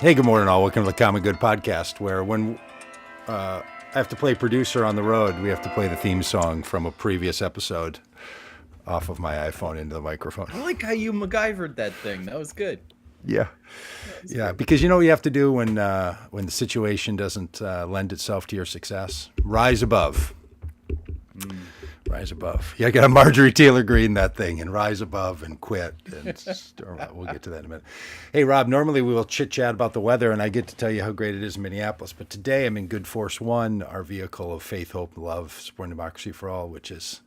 Hey, good morning, all. Welcome to the Common Good Podcast, where when I have to play producer on the road, we have to play the theme song from a previous episode off of my iPhone into the microphone. I like how you MacGyvered that thing. That was good. Yeah, yeah. Good. Because you know what you have to do when the situation doesn't lend itself to your success? Rise above. Rise above. Yeah, I got to Marjorie Taylor Greene that thing and rise above and quit. And we'll get to that in a minute. Hey, Rob, normally we will chit chat about the weather and I get to tell you how great it is in Minneapolis. But today I'm in Good Force One, our vehicle of faith, hope, love, supporting democracy for all, which is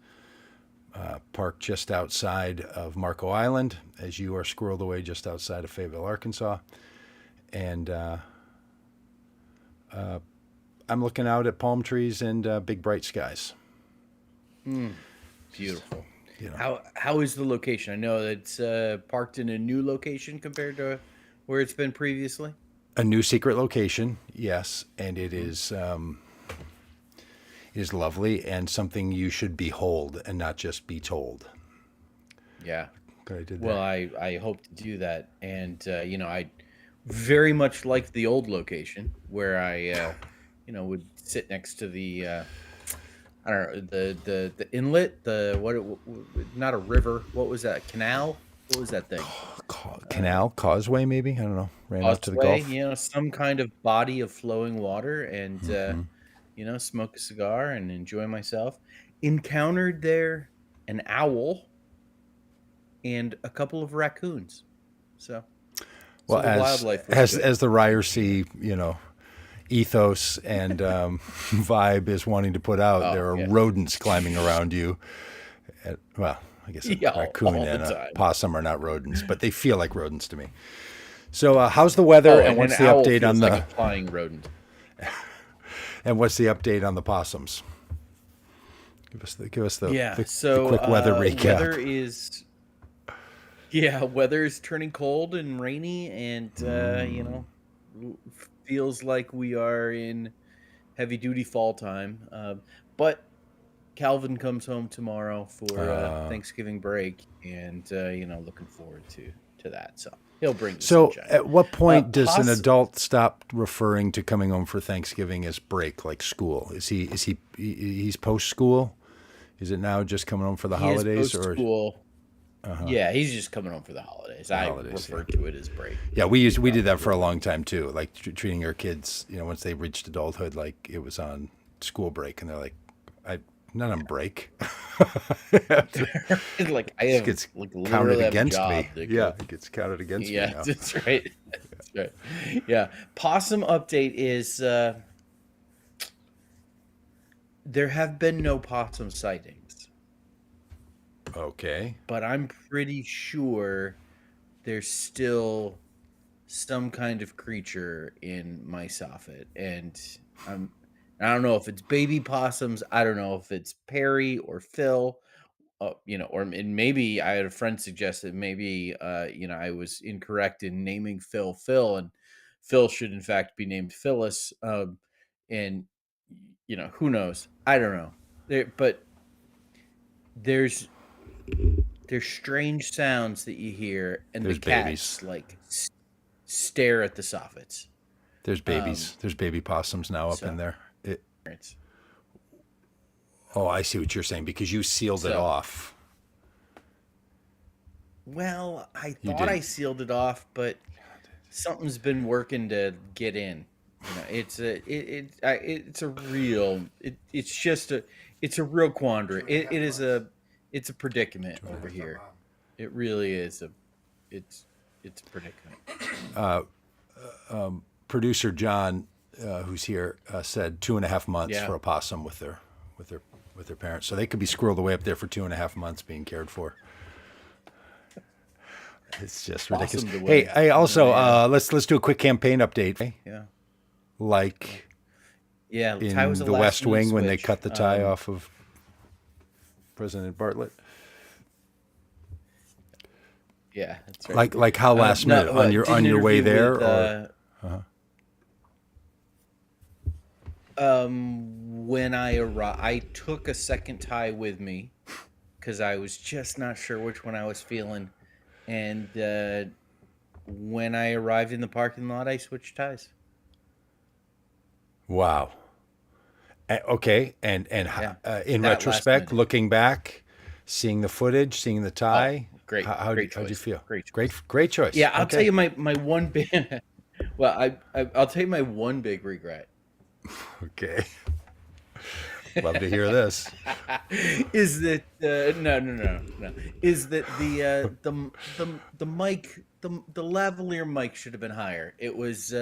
parked just outside of Marco Island, as you are squirreled away just outside of Fayetteville, Arkansas. And I'm looking out at palm trees and big bright skies. Beautiful. You know. How is the location? I know it's parked in a new location compared to where it's been previously. A new secret location, yes, and it is lovely and something you should behold and not just be told. Yeah. Good, I did that. Well, I hope to do that, and I very much liked the old location where I would sit next to the. I don't know, the inlet, not a river. What was that? Canal? What was that thing? Canal, causeway, maybe? I don't know. Ran out to the Causeway, Gulf. some kind of body of flowing water, and smoke a cigar and enjoy myself. Encountered there an owl and a couple of raccoons. So, Well, the as wildlife was good. as the Ryerson, ethos and vibe is wanting to put out, there are rodents climbing around you. Well, I guess a raccoon and a possum are not rodents, but they feel like rodents to me. So, how's the weather, and what's the update on like a flying rodent? And what's the update on the possums? Give us the quick weather recap. Weather is turning cold and rainy, and feels like we are in heavy duty fall time. But Calvin comes home tomorrow for Thanksgiving break, and looking forward to that. So he'll bring the sunshine. At what point does an adult stop referring to coming home for Thanksgiving as break, like school? He's post school? Is it now just coming home for the holidays, or school? Yeah, he's just coming home for the holidays. I refer to it as break. Yeah, we did that for a long time too. Like treating our kids, once they reached adulthood, like it was on school break, and they're like, not on break. Like I have, gets like, counted against me. Yeah, it gets counted against me. Yeah, that's right. That's right. Yeah, possum update is there have been no possum sightings. Okay. But I'm pretty sure there's still some kind of creature in my soffit, and I don't know if it's baby possums. I don't know if it's Perry or Phil, and maybe I had a friend suggest that maybe, I was incorrect in naming Phil, and Phil should in fact be named Phyllis. And who knows? I don't know. But there's strange sounds that you hear, and there's the cats babies. Stare at the soffits. There's babies. There's baby possums now up in there. I see what you're saying, because you sealed it off. Well, I thought I sealed it off, but something's been working to get in. It's a real quandary. It's a predicament over here. It really is it's a predicament. Producer John, who's here, said 2.5 months for a possum with their parents. So they could be squirreled away up there for 2.5 months being cared for. It's just ridiculous. Hey, I also let's do a quick campaign update. Yeah. Like in the West Wing when they cut the tie off of President Bartlett. Yeah, that's right. Like how last minute on your way there, when I arrived, I took a second tie with me because I was just not sure which one I was feeling, and when I arrived in the parking lot, I switched ties. Wow. Okay. And Yeah, in that last retrospect, minute. looking back, seeing the footage, seeing the Oh, tie, great, great how'd you choice, feel? great Great, choice. great choice. Yeah, I'll tell Okay. you my one big. Well, I'll tell you my one big regret Okay. Love to hear this. is that no is that the mic the lavalier mic should have been higher. It was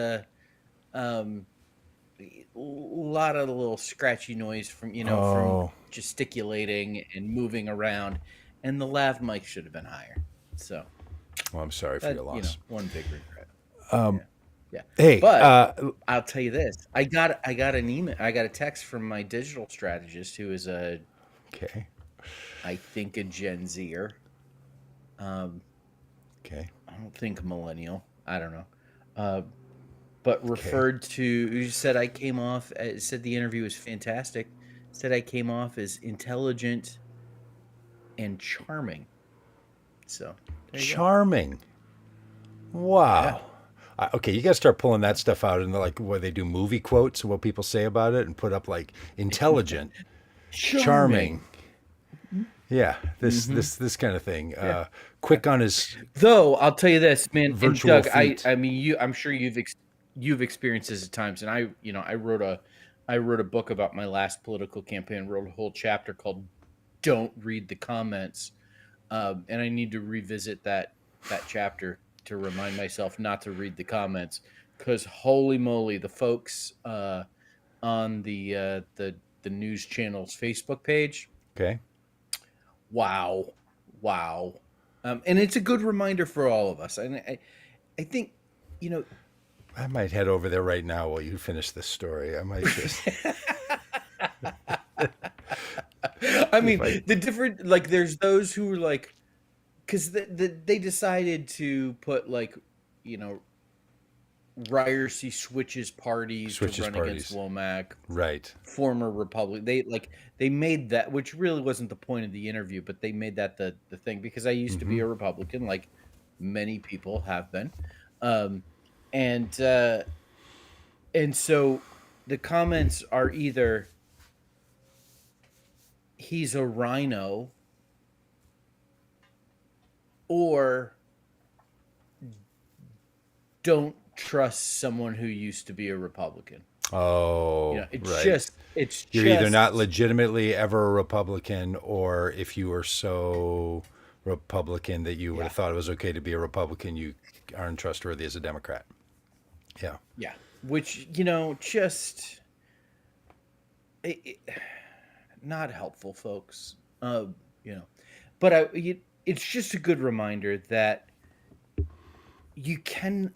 um a lot of little scratchy noise from from Oh, gesticulating and moving around, and the lav mic should have been higher. So well, I'm sorry for that your loss. one big regret. Um, Yeah, yeah. hey, But I'll tell you this: I got an email, I got a text from my digital strategist who is okay, I think a Gen Zer. Um, okay, I don't think millennial. I don't know. Uh, but okay. referred to you said I came off said the interview was fantastic. Said I came off as intelligent and charming. So there you go. Charming. Yeah. Wow. Okay, you got to start pulling that stuff out and like where they do movie quotes and what people say about it and put up like intelligent, charming. Charming. Yeah, Mm-hmm. this kind of thing. Yeah. Yeah. Quick on his Though I'll tell you this, man, and virtual Doug, feet. I mean I'm sure you've experienced this at times, and I wrote a book about my last political campaign, wrote a whole chapter called "Don't Read the Comments," and I need to revisit that chapter to remind myself not to read the comments, because holy moly, the folks on the news channel's Facebook page, Okay, wow, wow, and it's a good reminder for all of us, and I think you know. I might head over there right now while you finish this story. I might just I if mean, I. the different like there's those who are like because they decided to put like you know Ryerson switches parties to Switches run against parties. Womack, Right. former Republic. They made that, which really wasn't the point of the interview, but they made that the thing because I used to be Mm-hmm. a Republican, like many people have been, um, and uh, and so the comments are either he's a rhino or don't trust someone who used to be a Republican. Oh, right. It's You're either not just legitimately ever a Republican, or if you were so Republican that you would yeah, have thought it was okay to be a Republican, you aren't trustworthy as a Democrat. Yeah. yeah. Which just it, it- not helpful, folks. You know, but it's just a good reminder that you can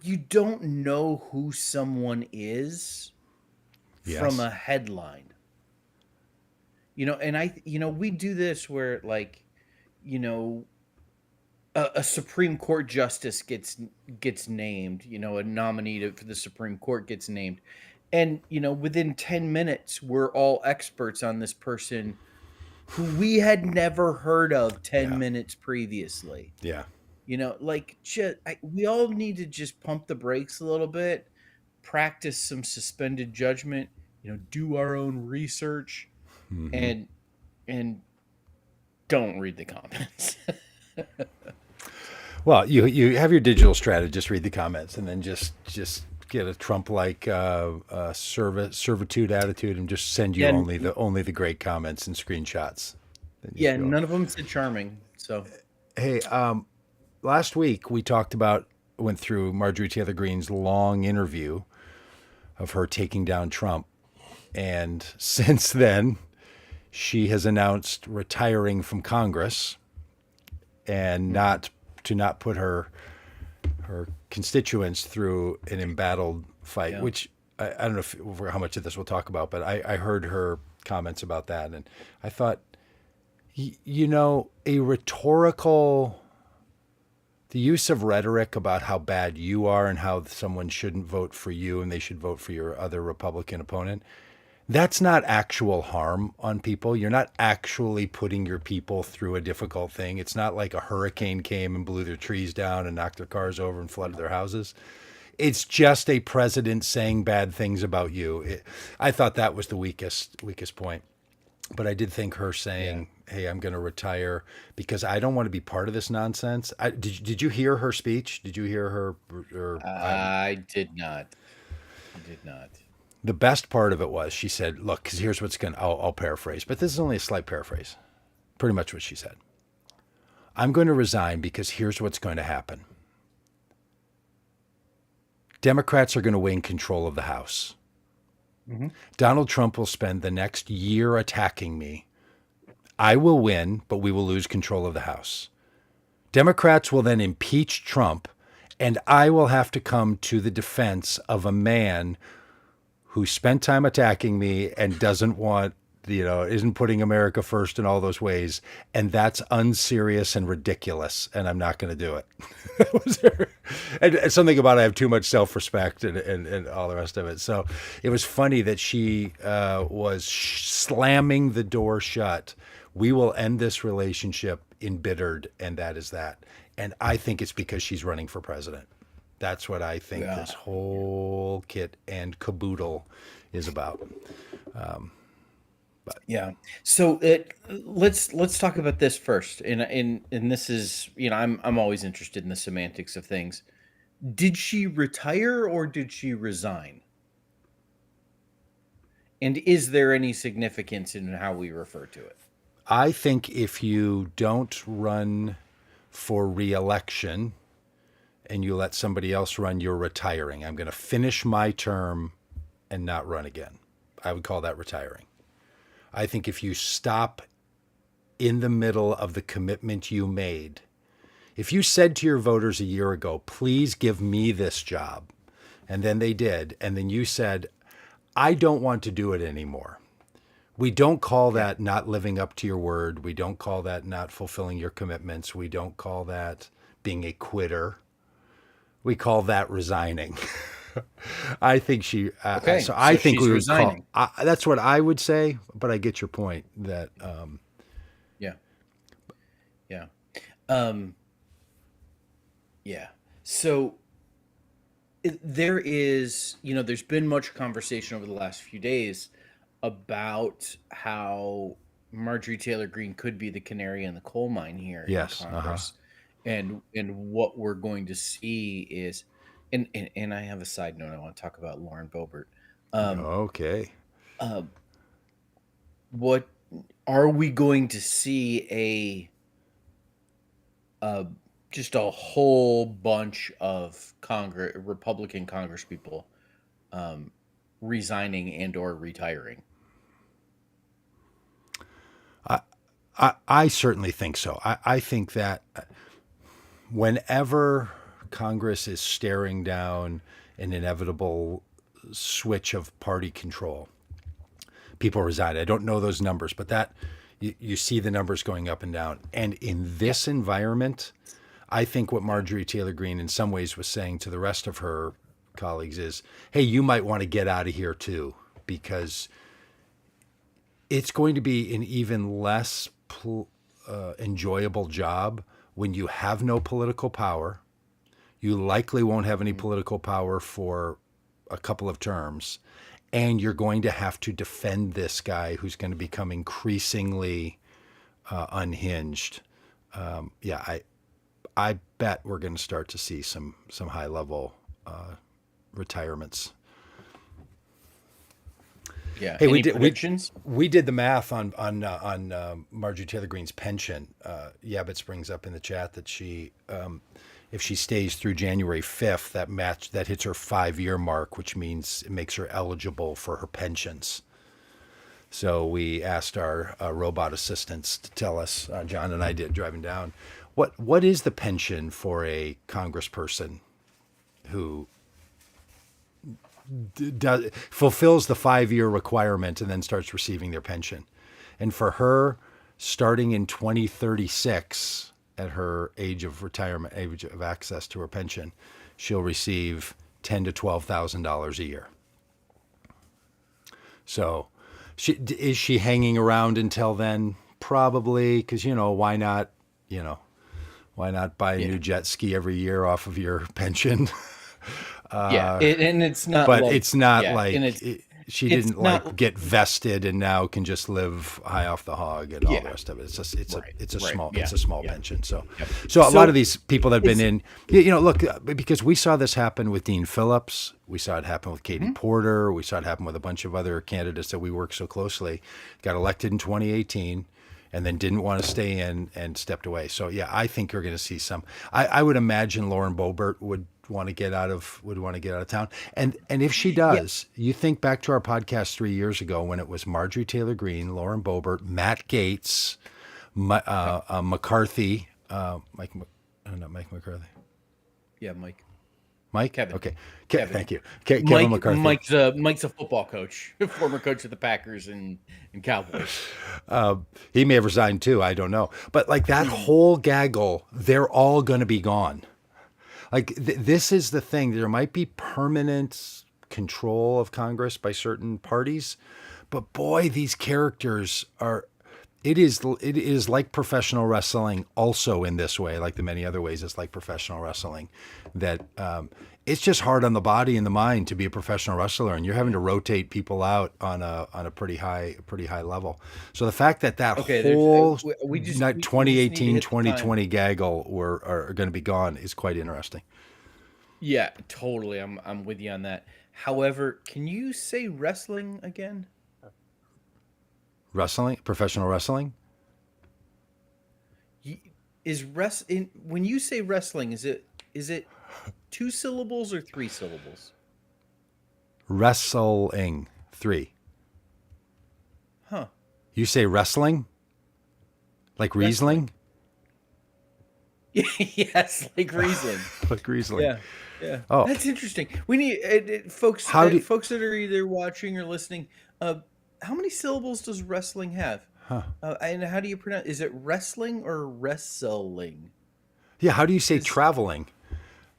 you don't know who someone is from Yes. a headline. And we do this where like you know a Supreme Court justice gets named, a nominee for the Supreme Court gets named, and within 10 minutes we're all experts on this person who we had never heard of 10 Yeah. minutes previously. Yeah. Like we all need to just pump the brakes a little bit, practice some suspended judgment, do our own research, Hmm. and and don't read the comments. Well, you have your digital strategist read the comments, and then just get a Trump-like servitude attitude, and just send you Yeah, only the great comments and screenshots. Then you yeah, feel. none of them said charming. So Hey, last week we went through Marjorie Taylor Greene's long interview of her taking down Trump. And since then, she has announced retiring from Congress and mhm. not put her constituents through an embattled fight, Yeah, which I don't know how much of this we'll talk about, but I heard her comments about that. And I thought, a rhetorical the use of rhetoric about how bad you are and how someone shouldn't vote for you and they should vote for your other Republican opponent, That's not actual harm on people. You're not actually putting your people through a difficult thing. It's not like a hurricane came and blew their trees down and knocked their cars over and flooded their houses. It's just a president saying bad things about you. I thought that was the weakest point. But I did think her saying, "Hey, I'm going to retire because I don't want to be part of this nonsense." Did you hear her speech? Did you hear her? I did not. I did not. The best part of it was she said, "Look, because here's what's going to." I'll paraphrase, but this is only a slight paraphrase. Pretty much what she said. I'm going to resign because here's what's going to happen. Democrats are going to win control of the House. Mm-hmm. Donald Trump will spend the next year attacking me. I will win, but we will lose control of the House. Democrats will then impeach Trump, and I will have to come to the defense of a man who spent time attacking me and doesn't want, isn't putting America first in all those ways. And that's unserious and ridiculous. And I'm not going to do it. That was her. And something about I have too much self-respect and all the rest of it. So it was funny that she was slamming the door shut. We will end this relationship embittered. And that is that. And I think it's because she's running for president. That's what I think this whole kit and caboodle is about. Yeah. So let's talk about this first. And this is, I'm always interested in the semantics of things. Did she retire or did she resign? And is there any significance in how we refer to it? I think if you don't run for re-election and you let somebody else run, you're retiring. I'm going to finish my term and not run again. I would call that retiring. I think if you stop in the middle of the commitment you made, if you said to your voters a year ago, please give me this job, and then they did, and then you said, I don't want to do it anymore. We don't call that not living up to your word. We don't call that not fulfilling your commitments. We don't call that being a quitter. We call that resigning. I think she. So I think we would resigning. That's what I would say. But I get your point that. Yeah. So there is, there's been much conversation over the last few days about how Marjorie Taylor Greene could be the canary in the coal mine here in Congress, and what we're going to see is. And I have a side note. I want to talk about Lauren Boebert. Okay. What are we going to see? Just a whole bunch of Republican Congresspeople resigning and or retiring? I certainly think so. I think that whenever Congress is staring down an inevitable switch of party control, people resign. I don't know those numbers, but that you see the numbers going up and down. And in this environment, I think what Marjorie Taylor Greene in some ways was saying to the rest of her colleagues is, hey, you might want to get out of here too, because it's going to be an even less enjoyable job when you have no political power. You likely won't have any political power for a couple of terms, and you're going to have to defend this guy who's going to become increasingly unhinged. I bet we're going to start to see some high level retirements. Yeah. Hey, Any predictions? We did the math on Marjorie Taylor Greene's pension. Yabbits brings up in the chat that she. If she stays through January 5th, that hits her 5-year mark, which means it makes her eligible for her pensions. So we asked our robot assistants to tell us, John and I did driving down, what is the pension for a congressperson who fulfills the 5-year requirement and then starts receiving their pension. And for her, starting in 2036, at her age of retirement, age of access to her pension, she'll receive $10,000 to $12,000 a year. So Is she hanging around until then? Probably, because why not? Why not buy a new jet ski every year off of your pension? And it's not But like, it's not yeah, and like she it's didn't not, get vested and now can just live high off the hog and all the yeah, rest of it. It's right, it's a right, small yeah, yeah, pension. So yep. so a lot So of these people that have been in, look, because we saw this happen with Dean Phillips, we saw it happen with Katie Porter, we saw it happen with a bunch of other candidates that we work so closely. Got elected in 2018. And then didn't want to stay in and stepped away. So yeah, I think you're going to see some. I would imagine Lauren Boebert would want to get out of town. And if she does, you think back to our podcast 3 years ago when it was Marjorie Taylor Greene, Lauren Boebert, Matt Gaetz, McCarthy, not Mike McCarthy. yeah, Mike. Mike? Kevin. Okay. Kevin. Thank you. Kevin McCarthy. Mike's a football coach, former coach of the Packers and Cowboys. He may have resigned too. I don't know. But like that whole gaggle, they're all going to be gone. Like this is the thing. There might be permanent control of Congress by certain parties, but boy, these characters are. It is like professional wrestling also in this way, like the many other ways it's like professional wrestling, that it's just hard on the body and the mind to be a professional wrestler, and you're having to rotate people out on a pretty high level. So the fact that whole 2018, 2020 gaggle are going to be gone is quite interesting. Yeah, totally. I'm with you on that. However, can you say wrestling again? Wrestling, professional wrestling. When you say wrestling, is it 2 syllables or 3 syllables? Wrestling, 3. Huh. You say wrestling? Like Riesling? Yes, like Riesling. Like Riesling. Yeah. Yeah. Oh, That's interesting. We need folks folks that are either watching or listening, how many syllables does wrestling have? And how do you pronounce? Is it wrestling or wrestling? yeah. How do you say traveling?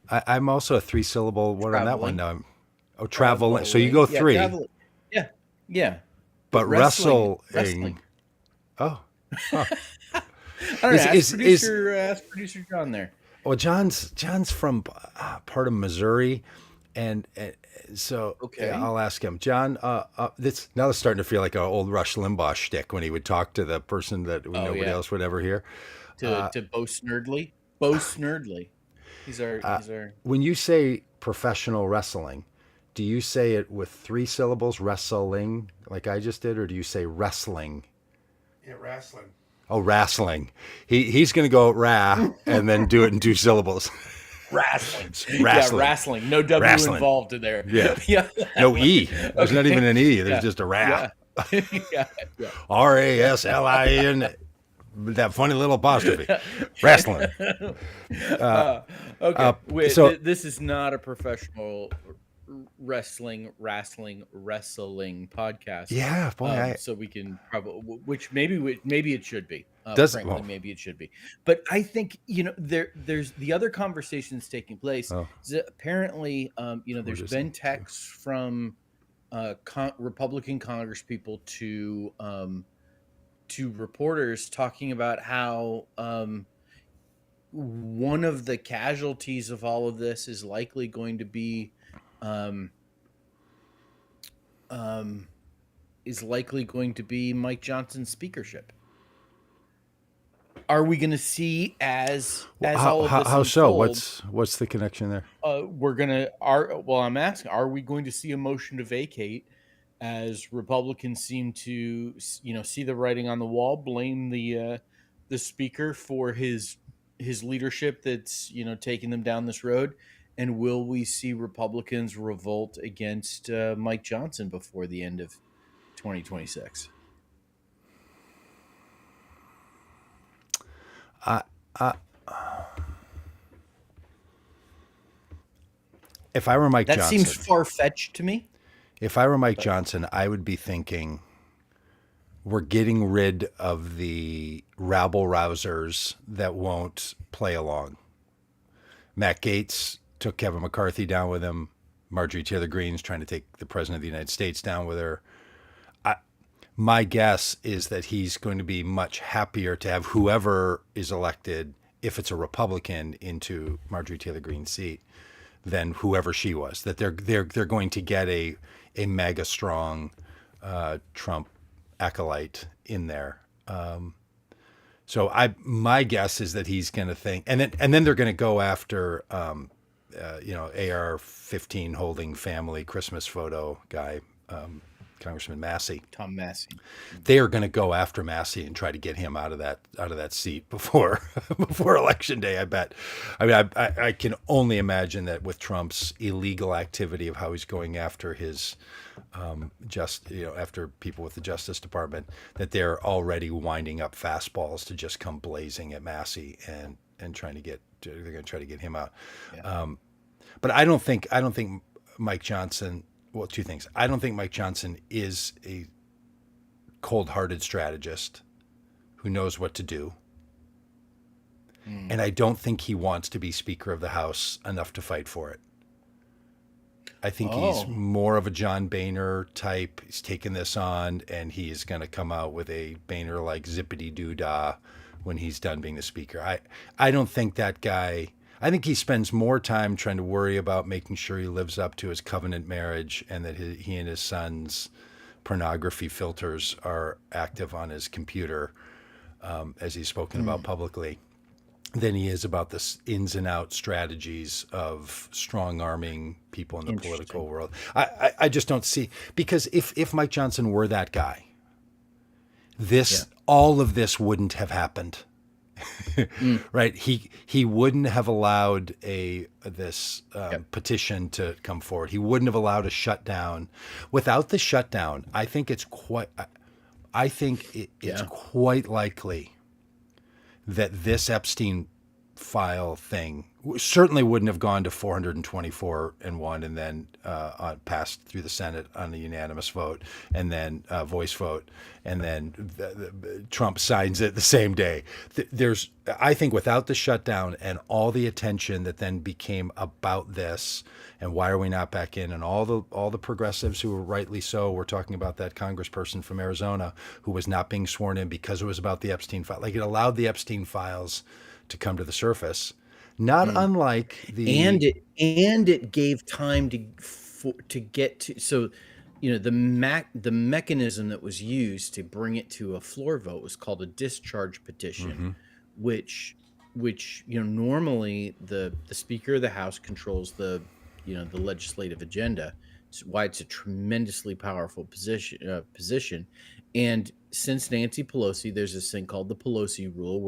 I'm also a 3-syllable. What on that one? Traveling. No, traveling. So you go 3. Yeah, yeah, yeah. But wrestling. Oh, I don't know. Ask producer John there. well, John's from part of Missouri, and so Okay. yeah, I'll ask him. John, this now it's starting to feel like an old Rush Limbaugh shtick when he would talk to the person that nobody else would ever hear. To Bo Snerdley. Bo Snerdley. He's our. When you say professional wrestling, do you say it with 3 syllables, wrestling, like I just did, or do you say wrestling? Yeah, wrestling. Oh, wrestling. He's going to go ra and then do it in 2 syllables. Wrestling. Wrestling. Yeah, wrestling. No W Wrestling. involved in there. Yeah. Yeah. No E. There's not even an E. There's just a ra. Yeah. Yeah. RASLIN. That funny little apostrophe. Wrestling. Okay. Wait, so- this is not a professional wrestling podcast. Yeah, boy. So we can probably, which maybe it should be. Frankly, maybe it should be. But I think there's the other conversations taking place. Is that apparently, there's been texts from Republican Congresspeople to reporters talking about how one of the casualties of all of this is likely going to be Mike Johnson's speakership. Are we going to see as all of this how so? unfolds, What's the connection there? I'm asking, are we going to see a motion to vacate as Republicans seem to, see the writing on the wall, blame the speaker for his leadership that's, taking them down this road? And will we see Republicans revolt against Mike Johnson before the end of 2026? If I were Mike Johnson, that seems far-fetched to me. If I were Mike Johnson, I would be thinking, we're getting rid of the rabble-rousers that won't play along. Matt Gaetz took Kevin McCarthy down with him. Marjorie Taylor Greene's trying to take the president of the United States down with her. my guess is that he's going to be much happier to have whoever is elected, if it's a Republican, into Marjorie Taylor Greene's seat than whoever she was. That they're going to get a mega strong Trump acolyte in there. So my guess is that he's going to think, and then they're going to go after AR-15 holding family Christmas photo guy, Congressman Massey. Tom Massey. They are going to go after Massey and try to get him out of that seat before Election Day. I bet. I mean, I can only imagine that with Trump's illegal activity of how he's going after his after people with the Justice Department, that they're already winding up fastballs to just come blazing at Massey and trying to get. They're going to try to get him out. Yeah. But I don't think Mike Johnson. Well, two things. I don't think Mike Johnson is a cold-hearted strategist who knows what to do. And I don't think he wants to be Speaker of the House enough to fight for it. I think he's more of a John Boehner type. He's taken this on, and he's going to come out with a Boehner-like zippity-doo-dah when he's done being the Speaker. I don't think that guy... I think he spends more time trying to worry about making sure he lives up to his covenant marriage and that he and his son's pornography filters are active on his computer, as he's spoken about publicly, than he is about the ins and outs strategies of strong-arming people in the political world. I just don't see, because if Mike Johnson were that guy, all of this wouldn't have happened. Right? He wouldn't have allowed this petition to come forward. He wouldn't have allowed a shutdown. Without the shutdown, I think it's quite likely that this Epstein file thing certainly wouldn't have gone to 424-1 and then passed through the Senate on a unanimous vote and then voice vote, and then Trump signs it the same day. I think without the shutdown and all the attention that then became about this, and why are we not back in, and all the progressives who were rightly so were talking about that congressperson from Arizona who was not being sworn in because it was about the Epstein file. Like, it allowed the Epstein files to come to the surface. Not unlike the and it gave time to get to, so the mechanism that was used to bring it to a floor vote was called a discharge petition, which normally the Speaker of the House controls the legislative agenda. It's why it's a tremendously powerful position. And since Nancy Pelosi, there's this thing called the Pelosi rule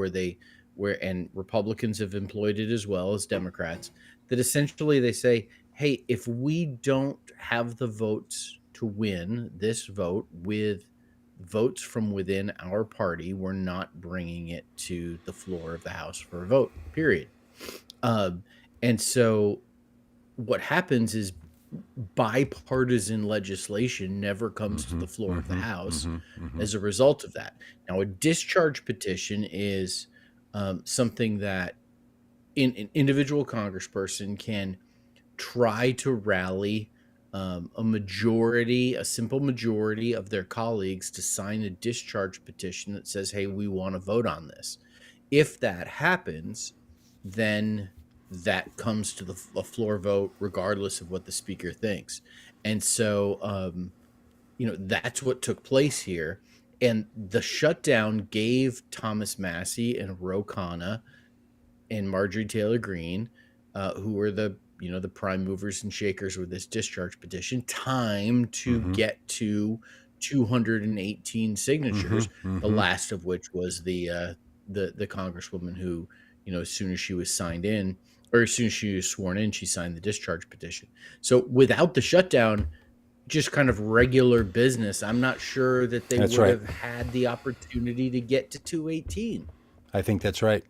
and Republicans have employed it as well as Democrats, that essentially they say, hey, if we don't have the votes to win this vote with votes from within our party, we're not bringing it to the floor of the House for a vote, period. And so what happens is bipartisan legislation never comes to the floor of the House as a result of that. Now, a discharge petition is something that an individual congressperson can try to rally a simple majority of their colleagues to sign a discharge petition that says, hey, we want to vote on this. If that happens, then that comes to a floor vote regardless of what the Speaker thinks. And so, that's what took place here. And the shutdown gave Thomas Massey and Ro Khanna and Marjorie Taylor Greene, who were the prime movers and shakers with this discharge petition, time to get to 218 signatures. The last of which was the congresswoman who, as soon as she was signed in, or as soon as she was sworn in, she signed the discharge petition. So without the shutdown, just kind of regular business, I'm not sure that they would have had the opportunity to get to 218. I think that's right.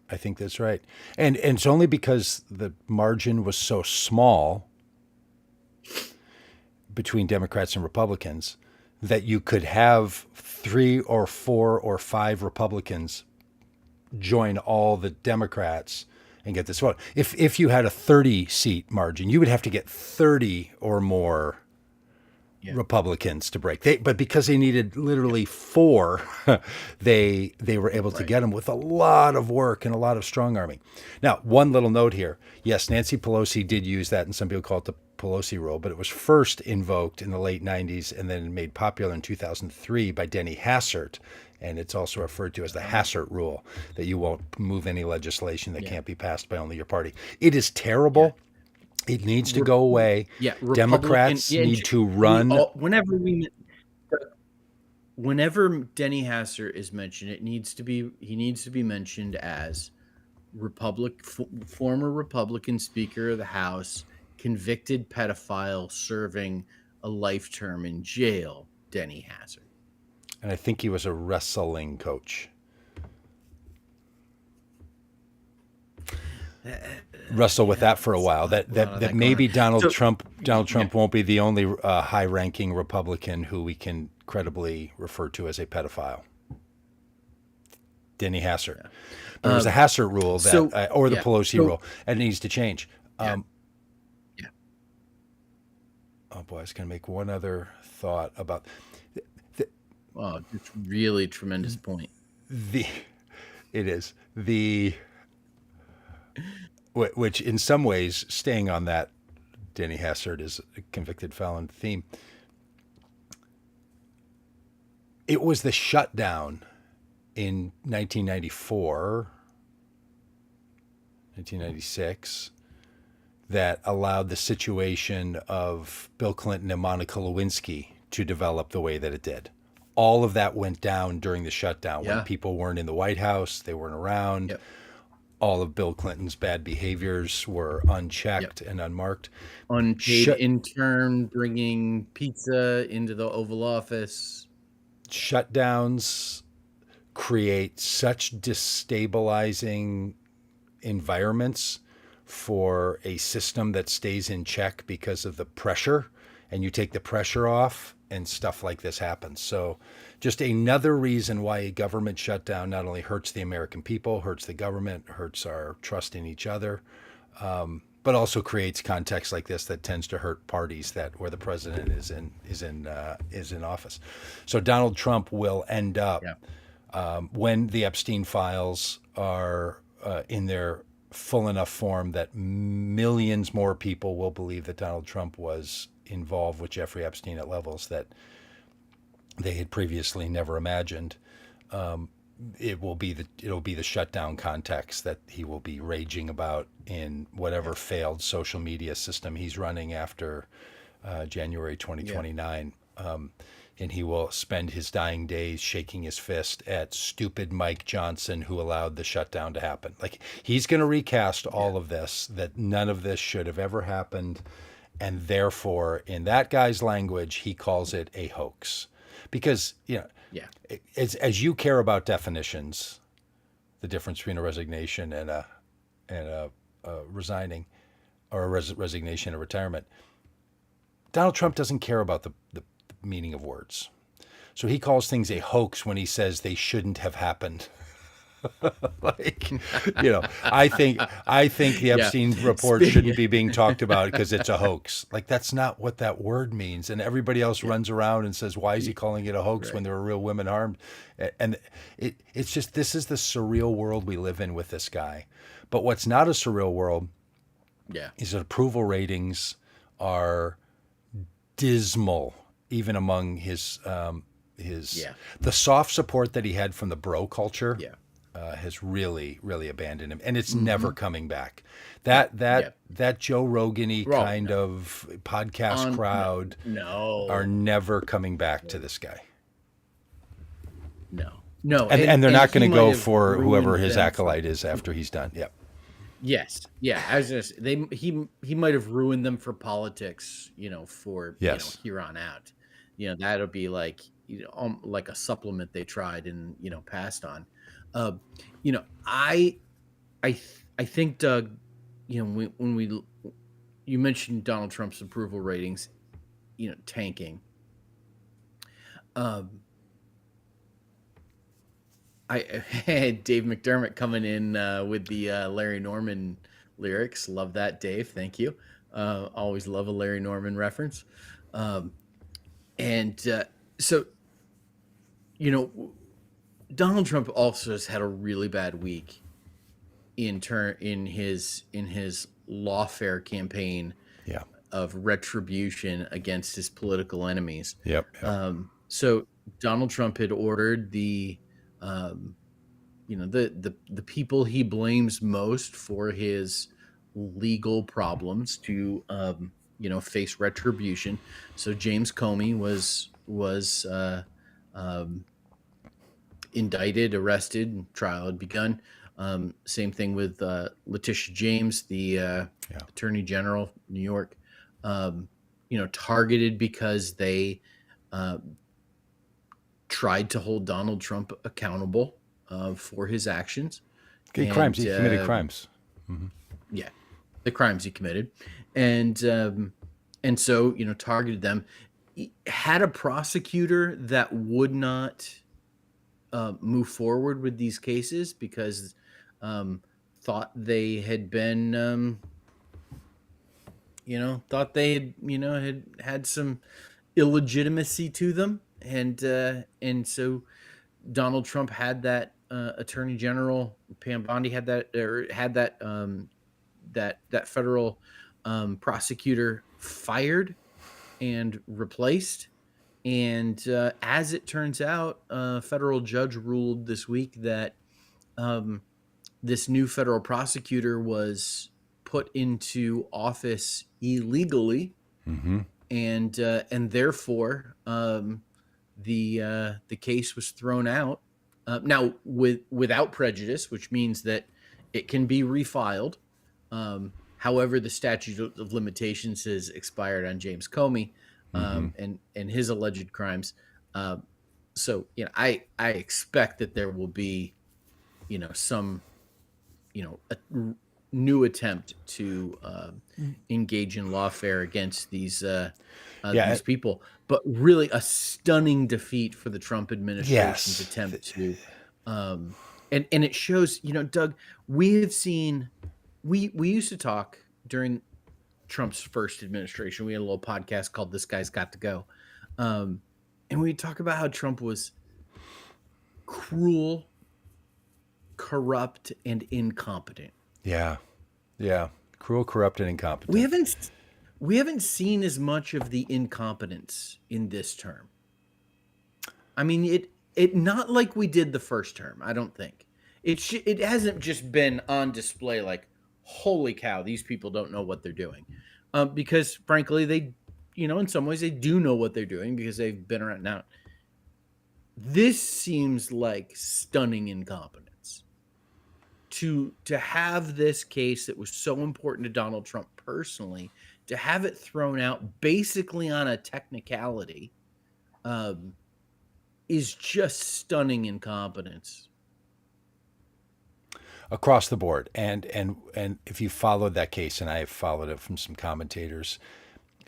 And it's only because the margin was so small between Democrats and Republicans that you could have 3 or 4 or 5 Republicans join all the Democrats and get this vote. If you had a 30-seat margin, you would have to get 30 or more Republicans to break. But because they needed literally 4, they were able to get them with a lot of work and a lot of strong arming. Now, one little note here. Yes, Nancy Pelosi did use that, and some people call it the Pelosi rule, but it was first invoked in the late 90s and then made popular in 2003 by Denny Hassert. And it's also referred to as the Hassert rule, that you won't move any legislation that can't be passed by only your party. It is terrible. It needs to go away. Yeah, Democrats need to run. Whenever Denny Hassert is mentioned, he needs to be mentioned as former Republican Speaker of the House, convicted pedophile serving a life term in jail, Denny Hassert. And I think he was a wrestling coach. Wrestle with that for a while. That maybe Donald Trump won't be the only high-ranking Republican who we can credibly refer to as a pedophile. Denny Hassert. There was a Hassert rule that, or the Pelosi rule, and it needs to change. Oh boy, I was going to make one other thought about. It's really tremendous point. It is which in some ways, staying on that Denny Hassert is a convicted felon theme. It was the shutdown in 1994, 1996, that allowed the situation of Bill Clinton and Monica Lewinsky to develop the way that it did. All of that went down during the shutdown when people weren't in the White House, they weren't around. Yep. All of Bill Clinton's bad behaviors were unchecked and unmarked. Unpaid intern bringing pizza into the Oval Office. Shutdowns create such destabilizing environments for a system that stays in check because of the pressure, and you take the pressure off and stuff like this happens. So just another reason why a government shutdown not only hurts the American people, hurts the government, hurts our trust in each other, but also creates context like this that tends to hurt parties where the president is in office. So Donald Trump will end up when the Epstein files are in their full enough form that millions more people will believe that Donald Trump was involved with Jeffrey Epstein at levels that they had previously never imagined. It'll be the shutdown context that he will be raging about in whatever failed social media system he's running after January 2029. And he will spend his dying days shaking his fist at stupid Mike Johnson, who allowed the shutdown to happen. Like, he's going to recast all of this, that none of this should have ever happened. And therefore, in that guy's language, he calls it a hoax. Because, as you care about definitions, the difference between a resignation and a resigning, or a resignation and retirement, Donald Trump doesn't care about the meaning of words. So he calls things a hoax when he says they shouldn't have happened. I think the Epstein report shouldn't be being talked about because it's a hoax. Like, that's not what that word means. And everybody else runs around and says, why is he calling it a hoax when there were real women harmed? And it's just, this is the surreal world we live in with this guy. But what's not a surreal world is that approval ratings are dismal, even among his the soft support that he had from the bro culture has really, really abandoned him, and it's never coming back. That Joe Rogan-y kind of podcast crowd are never coming back to this guy. No, and they're not going to go for whoever his acolyte is after he's done. Yep. Yes. Yeah. I was just he might have ruined them for politics, for here on out. That'll be like like a supplement they tried and passed on. I think, Doug, when you mentioned Donald Trump's approval ratings, tanking. I had Dave McDermott coming in with the Larry Norman lyrics. Love that, Dave. Thank you. Always love a Larry Norman reference. And so, you know, Donald Trump also has had a really bad week in his lawfare campaign Yeah. of retribution against his political enemies. Yep. So Donald Trump had ordered um, the people he blames most for his legal problems to face retribution. So James Comey was indicted, arrested, trial had begun. Same thing with Letitia James, the Yeah. Attorney General of New York. Targeted because they uh, tried to hold Donald Trump accountable for his actions. Crimes. And He committed crimes. yeah, the crimes he committed, and so targeted them. He had a prosecutor that would not move forward with these cases because thought they had been thought they had some illegitimacy to them, and so Donald Trump had that Attorney General Pam Bondi had that federal prosecutor fired and replaced. And as it turns out, a federal judge ruled this week that this new federal prosecutor was put into office illegally, and therefore the case was thrown out. Now without prejudice, which means that it can be refiled. However, the statute of limitations has expired on James Comey and his alleged crimes. So I expect that there will be some a new attempt to engage in lawfare against these people, but really a stunning defeat for the Trump administration's attempt to and it shows, Doug, we have seen we used to talk during Trump's first administration. We had a little podcast called This Guy's Got to Go. And we talk about how Trump was cruel, corrupt, and incompetent. Yeah. Cruel, corrupt, and incompetent. We haven't seen as much of the incompetence in this term. I mean, it not like we did the first term. I don't think it hasn't just been on display like, holy cow, these people don't know what they're doing, because frankly, they, in some ways they do know what they're doing because they've been around. Now, this seems like stunning incompetence to have this case that was so important to Donald Trump personally, to have it thrown out basically on a technicality, is just stunning incompetence across the board. And if you followed that case, and I have followed it from some commentators,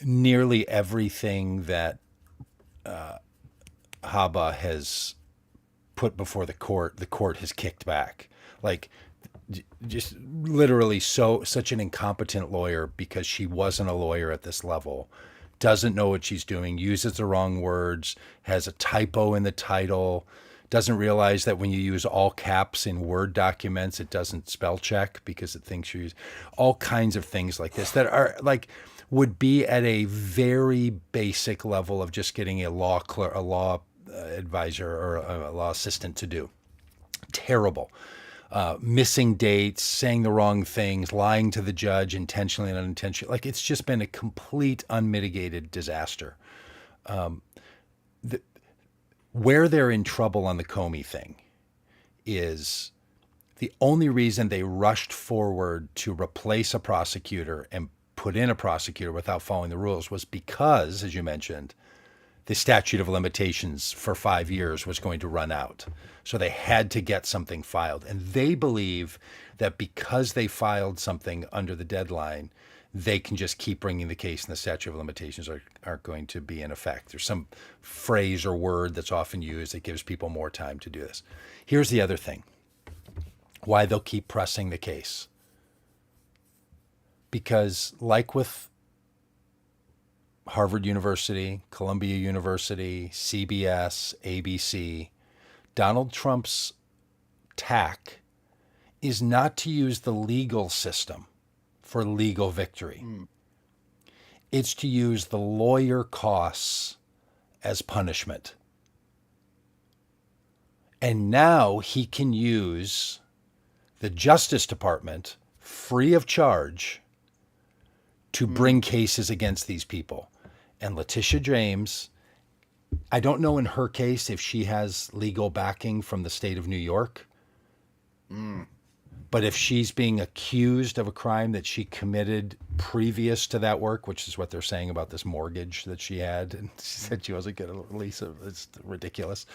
nearly everything that Haba has put before the court has kicked back. Like, just literally such an incompetent lawyer, because she wasn't a lawyer at this level, doesn't know what she's doing, uses the wrong words, has a typo in the title, doesn't realize that when you use all caps in Word documents, it doesn't spell check because it thinks you're using all kinds of things like this that are like would be at a very basic level of just getting a law advisor or a law assistant to do. Terrible. Missing dates, saying the wrong things, lying to the judge intentionally and unintentionally. Like, it's just been a complete unmitigated disaster. Where they're in trouble on the Comey thing is the only reason they rushed forward to replace a prosecutor and put in a prosecutor without following the rules was because, as you mentioned, the statute of limitations for 5 years was going to run out. So they had to get something filed. And they believe that because they filed something under the deadline, they can just keep bringing the case and the statute of limitations aren't going to be in effect. There's some phrase or word that's often used that gives people more time to do this. Here's the other thing, why they'll keep pressing the case. Because like with Harvard University, Columbia University, CBS, ABC, Donald Trump's tack is not to use the legal system for legal victory. It's to use the lawyer costs as punishment. And now he can use the Justice Department free of charge to bring cases against these people. And Letitia James, I don't know in her case if she has legal backing from the state of New York. But if she's being accused of a crime that she committed previous to that work, which is what they're saying about this mortgage that she had, and she said she wasn't going to release it, it's ridiculous.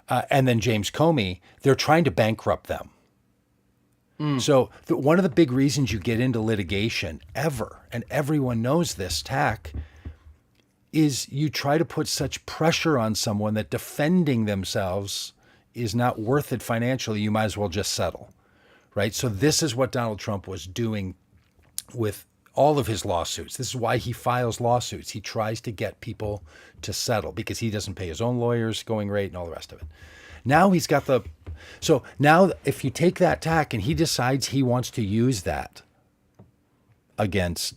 And then James Comey, they're trying to bankrupt them. So one of the big reasons you get into litigation ever, and everyone knows this tack, is you try to put such pressure on someone that defending themselves is not worth it financially. You might as well just settle, right? So this is what Donald Trump was doing with all of his lawsuits. This is why he files lawsuits. He tries to get people to settle because he doesn't pay his own lawyers going rate and all the rest of it. Now he's got so now if you take that tack and he decides he wants to use that against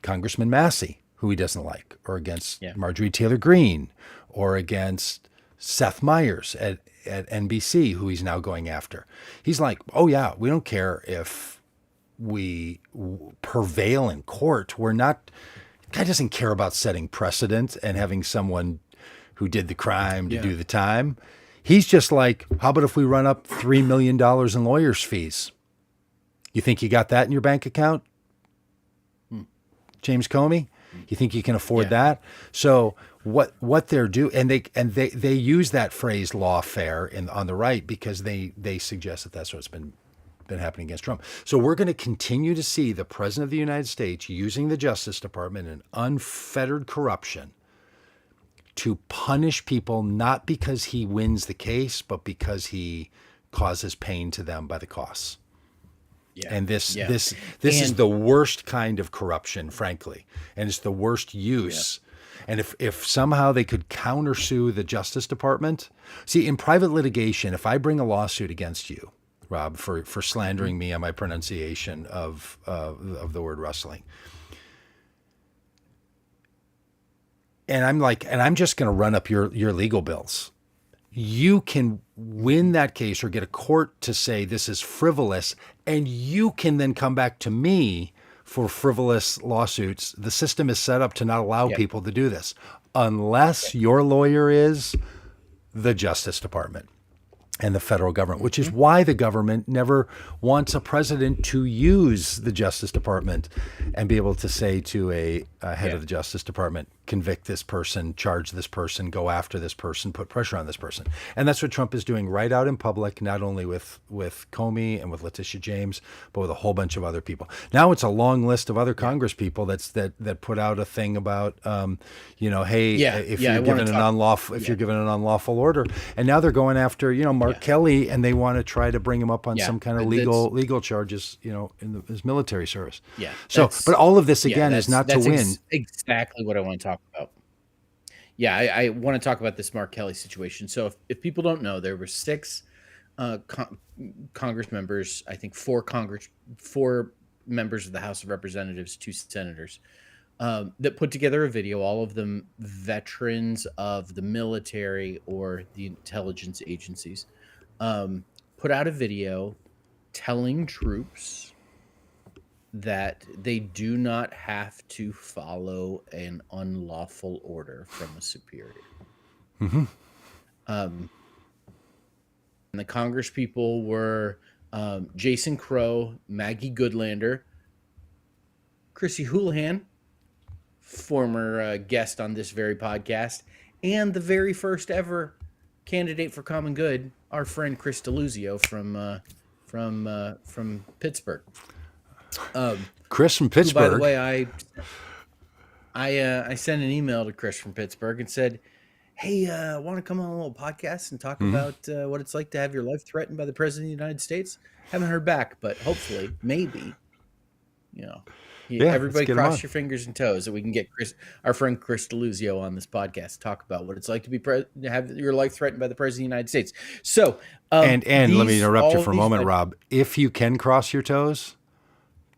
Congressman Massey, who he doesn't like, or against Marjorie Taylor Greene, or against Seth Meyers at NBC, who he's now going after. He's like, oh yeah, we don't care if we prevail in court. We're not, guy doesn't care about setting precedent and having someone who did the crime to do the time. He's just like, how about if we run up $3 million in lawyers' fees? You think you got that in your bank account? James Comey? You think you can afford that? So what they're doing, and they use that phrase lawfare on the right because they suggest that that's what's been happening against Trump. So we're going to continue to see the President of the United States using the Justice Department and unfettered corruption to punish people, not because he wins the case, but because he causes pain to them by the costs. Yeah. And this is the worst kind of corruption, frankly, and it's the worst use. Yeah. And if somehow they could countersue the Justice Department, see, in private litigation, if I bring a lawsuit against you, Rob, for slandering me on my pronunciation of the word wrestling, and I'm just going to run up your legal bills. You can win that case or get a court to say this is frivolous, and you can then come back to me for frivolous lawsuits. The system is set up to not allow people to do this unless your lawyer is the Justice Department and the federal government, which is why the government never wants a president to use the Justice Department and be able to say to a head of the Justice Department, convict this person, charge this person, go after this person, put pressure on this person. And that's what Trump is doing right out in public, not only with Comey and with Letitia James, but with a whole bunch of other people. Now it's a long list of other Congress people that put out a thing about, if you're given an unlawful order. And now they're going after, Mark Kelly, and they want to try to bring him up on some kind of legal charges, in his military service. Yeah. So, but all of this again is not to win. Exactly what I want to talk about. Yeah, I want to talk about this Mark Kelly situation. So if people don't know, there were 6 Congress members, I think 4 members of the House of Representatives, 2 senators, that put together a video, all of them veterans of the military or the intelligence agencies, put out a video telling troops that they do not have to follow an unlawful order from a superior. And the Congress people were Jason Crow, Maggie Goodlander, Chrissy Houlihan, former guest on this very podcast, and the very first ever candidate for Common Good, our friend Chris DeLuzio from Pittsburgh. Chris from Pittsburgh. Who, by the way, I sent an email to Chris from Pittsburgh and said, "Hey, want to come on a little podcast and talk about what it's like to have your life threatened by the President of the United States?" Haven't heard back, but hopefully, maybe, Yeah, let's Everybody get 'em on. cross your fingers and toes so we can get our friend Chris Deluzio on this podcast to talk about what it's like to have your life threatened by the president of the United States. So, And let me interrupt you all for a these moment, Rob. If you can cross your toes,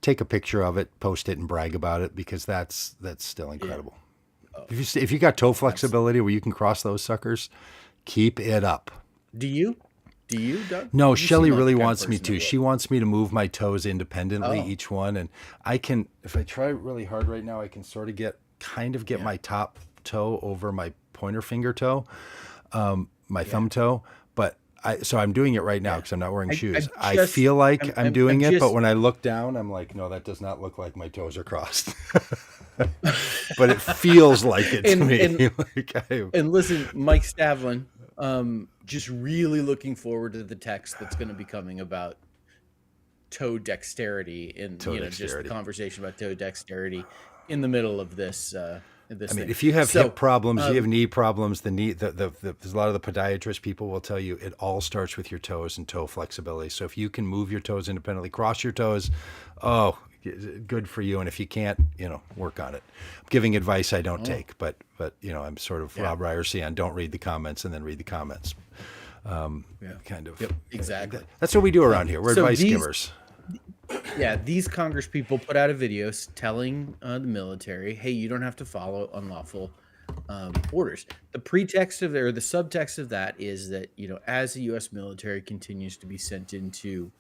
take a picture of it, post it, and brag about it, because that's still incredible. If you got toe flexibility where you can cross those suckers, keep it up. Do you, Doug? No, You Shelly seem like really the kind of wants me person to. that She wants me to move my toes independently, Oh. each one, and I can. If I try really hard right now, I can sort of get my top toe over my pointer finger toe, my thumb toe. But so I'm doing it right now because I'm not wearing shoes. I feel like I'm doing it, but when I look down, I'm like, no, that does not look like my toes are crossed. But it feels like it to me. And listen, Mike Stavlin, just really looking forward to the text that's going to be coming about toe dexterity and just the conversation about toe dexterity in the middle of this. If you have hip problems, you have knee problems. There's a lot of the podiatrist people will tell you it all starts with your toes and toe flexibility. So if you can move your toes independently, cross your toes, good for you. And if you can't, work on it. I'm giving advice I don't take, but I'm sort of Rob Ryerson on don't read the comments and then read the comments. Kind of. Yep, exactly. That's what we do around here. We're advice givers. Yeah, these Congress people put out a video telling the military, hey, you don't have to follow unlawful orders. The pretext of the subtext of that is that, as the U.S. military continues to be sent into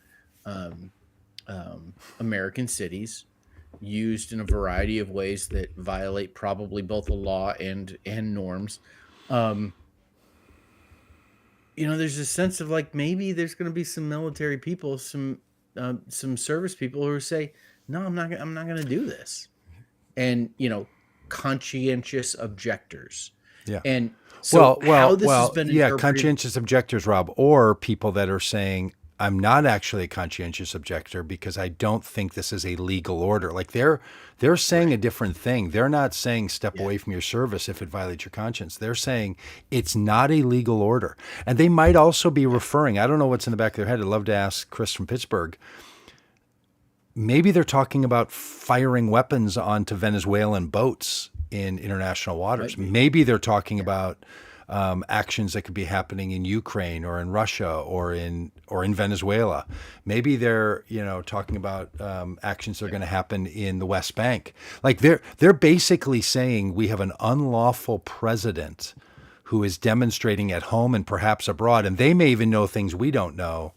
American cities, used in a variety of ways that violate probably both the law and norms, there's a sense of like maybe there's going to be some military people, some service people who say, no, I'm not going to do this. And, conscientious objectors. Yeah. And so has been interpreted... conscientious objectors, Rob, or people that are saying, I'm not actually a conscientious objector because I don't think this is a legal order. Like they're saying a different thing. They're not saying step away from your service if it violates your conscience. They're saying it's not a legal order. And they might also be referring, I don't know what's in the back of their head. I'd love to ask Chris from Pittsburgh. Maybe they're talking about firing weapons onto Venezuelan boats in international waters. Maybe they're talking about actions that could be happening in Ukraine or in Russia or in Venezuela. Maybe they're talking about actions that are going to happen in the West Bank. Like they're basically saying we have an unlawful president who is demonstrating at home and perhaps abroad, and they may even know things we don't know,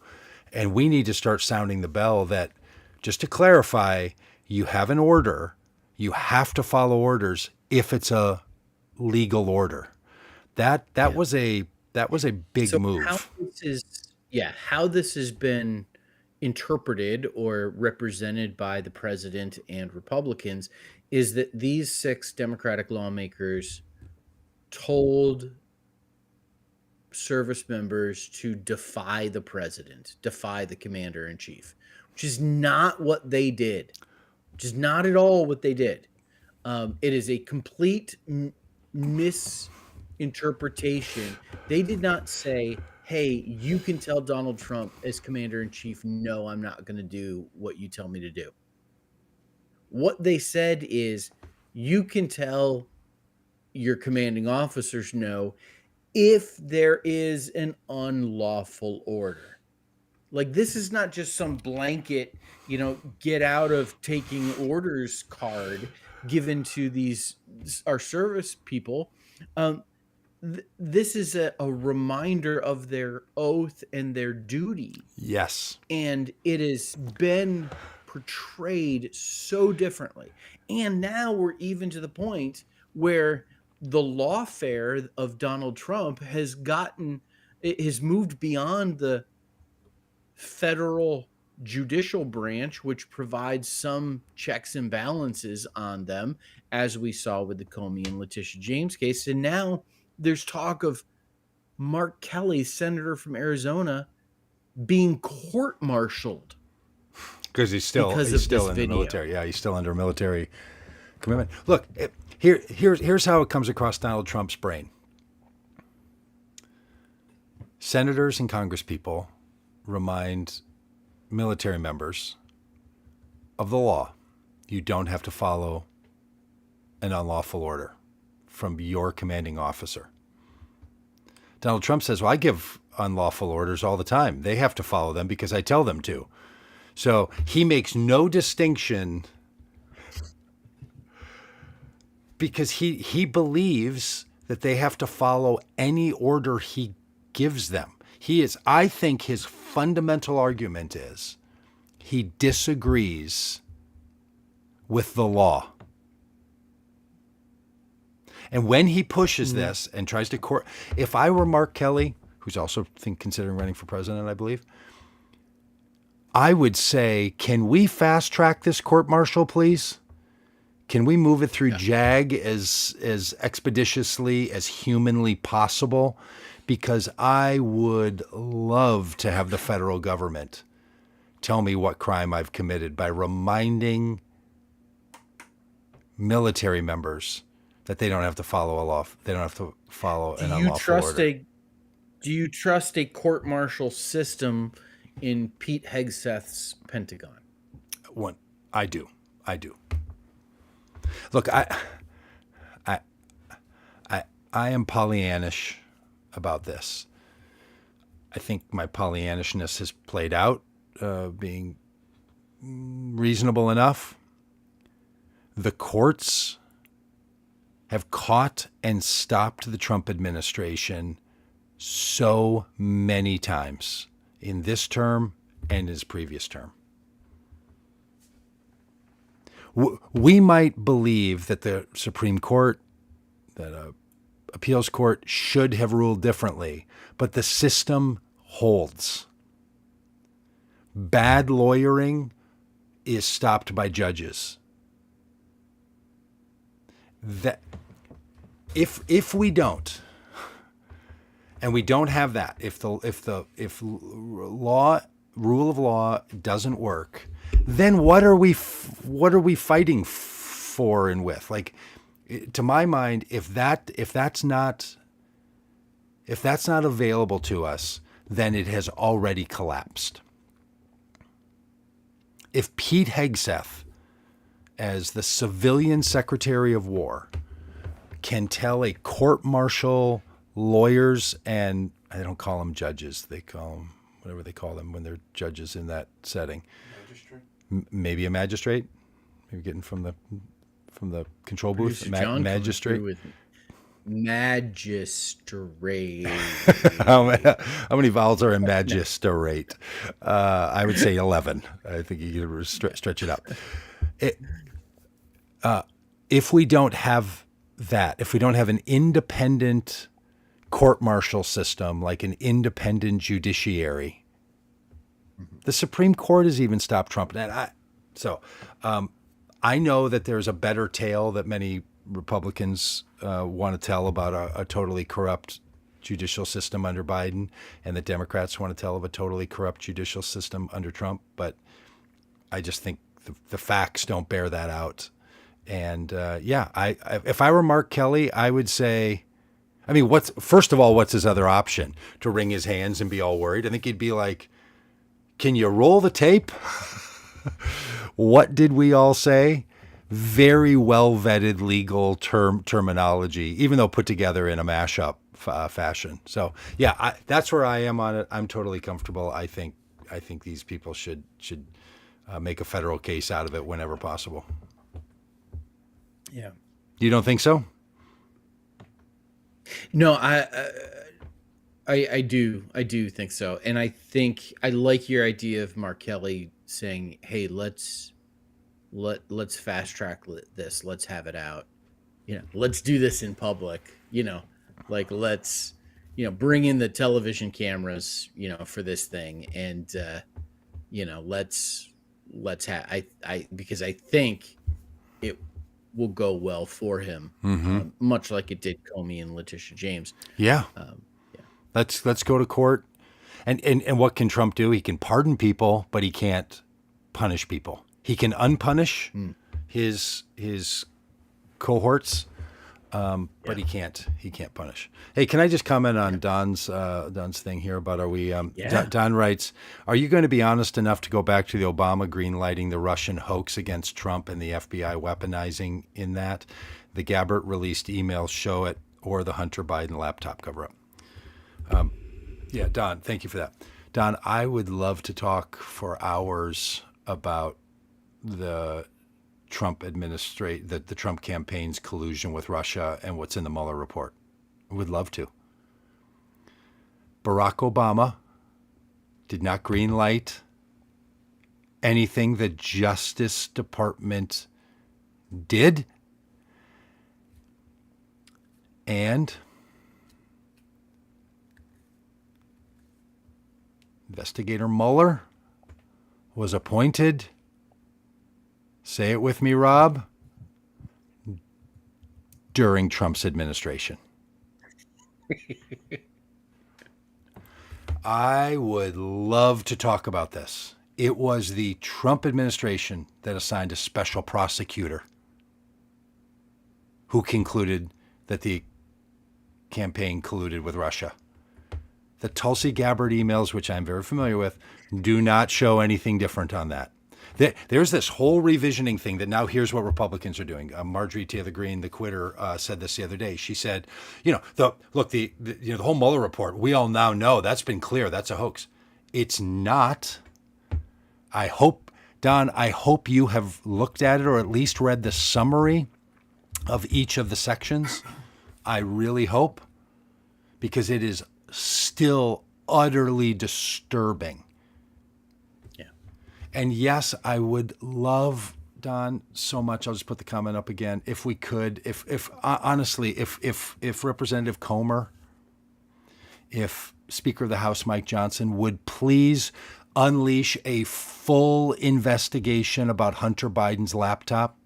and we need to start sounding the bell that, just to clarify, you have an order, you have to follow orders if it's a legal order. That was a big move. How this has been interpreted or represented by the president and Republicans is that these 6 Democratic lawmakers told service members to defy the president, defy the commander in chief, which is not what they did. Which is not at all what they did. It is a complete misinterpretation. They did not say, hey, you can tell Donald Trump as commander-in-chief, no, I'm not going to do what you tell me to do. What they said is, you can tell your commanding officers no if there is an unlawful order. Like, this is not just some blanket, get out of taking orders card given to our service people. This is a reminder of their oath and their duty. Yes. And it has been portrayed so differently. And now we're even to the point where the lawfare of Donald Trump has moved beyond the federal judicial branch, which provides some checks and balances on them, as we saw with the Comey and Letitia James case. And now there's talk of Mark Kelly, senator from Arizona, being court-martialed because he's still in the military. Yeah, he's still under military commitment. Look, here's how it comes across Donald Trump's brain. Senators and congresspeople remind military members of the law. you don't have to follow an unlawful order from your commanding officer. Donald Trump says, well, I give unlawful orders all the time. They have to follow them because I tell them to. So he makes no distinction because he believes that they have to follow any order he gives them. I think his fundamental argument is he disagrees with the law. And when he pushes this and tries to if I were Mark Kelly, who's also considering running for president, I believe, I would say, can we fast track this court-martial, please? Can we move it through JAG as expeditiously as humanly possible? Because I would love to have the federal government tell me what crime I've committed by reminding military members that they don't have to follow a law. They don't have to follow an unlawful order. Do you trust a court-martial system in Pete Hegseth's Pentagon? I do. Look, I am Pollyannish about this. I think my Pollyannishness has played out, being reasonable enough. The courts have caught and stopped the Trump administration so many times in this term and his previous term. We might believe that the Supreme Court, that a appeals court should have ruled differently, but the system holds. Bad lawyering is stopped by judges. That if we don't, and we don't have that, if rule of law doesn't work, then what are we fighting for and with? Like, to my mind, if that's not available to us, then it has already collapsed. If Pete Hegseth, as the civilian Secretary of War, can tell a court-martial, lawyers, and I don't call them judges, they call them whatever they call them when they're judges in that setting. Magistrate? Maybe a magistrate, maybe getting from the control booth. Magistrate. How many vowels are in magistrate? I would say 11. I think you could stretch it up. If we don't have that, if we don't have an independent court-martial system, like an independent judiciary, the Supreme Court has even stopped Trump. And I know that there's a better tale that many Republicans want to tell about a totally corrupt judicial system under Biden, and the Democrats want to tell of a totally corrupt judicial system under Trump. But I just think the facts don't bear that out. And if I were Mark Kelly, I would say, I mean, first of all, what's his other option? To wring his hands and be all worried? I think he'd be like, can you roll the tape? What did we all say? Very well vetted legal terminology, even though put together in a mashup fashion. So yeah, that's where I am on it. I'm totally comfortable. I think these people should make a federal case out of it whenever possible. Yeah. You don't think so? No, I do think so, and I think I like your idea of Mark Kelly saying, "Hey, let's fast track this. Let's have it out. Let's do this in public. Let's bring in the television cameras. For this thing, and let's have because I think it will go well for him, much like it did Comey and Letitia James. Yeah. Let's go to court. And what can Trump do? He can pardon people, but he can't punish people. He can unpunish his cohorts, But he can't punish. Hey, can I just comment on Don's thing here about are we? Yeah. Don writes, are you going to be honest enough to go back to the Obama greenlighting the Russian hoax against Trump and the FBI weaponizing in that? The Gabbard released emails show it, or the Hunter Biden laptop cover-up. Yeah, Don, thank you for that. Don, I would love to talk for hours about the the Trump campaign's collusion with Russia and what's in the Mueller report. Would love to. Barack Obama did not greenlight anything the Justice Department did. And Investigator Mueller was appointed, say it with me, Rob, during Trump's administration. I would love to talk about this. It was the Trump administration that assigned a special prosecutor who concluded that the campaign colluded with Russia. The Tulsi Gabbard emails, which I'm very familiar with, do not show anything different on that. There's this whole revisioning thing that now here's what Republicans are doing. Marjorie Taylor Greene, the quitter, said this the other day. She said, the whole Mueller report, we all now know that's been clear. That's a hoax. It's not. I hope, Don, you have looked at it or at least read the summary of each of the sections. I really hope, because it is still utterly disturbing. And yes, I would love, Don, so much. I'll just put the comment up again. If we could, if honestly, if Representative Comer, if Speaker of the House Mike Johnson would please unleash a full investigation about Hunter Biden's laptop.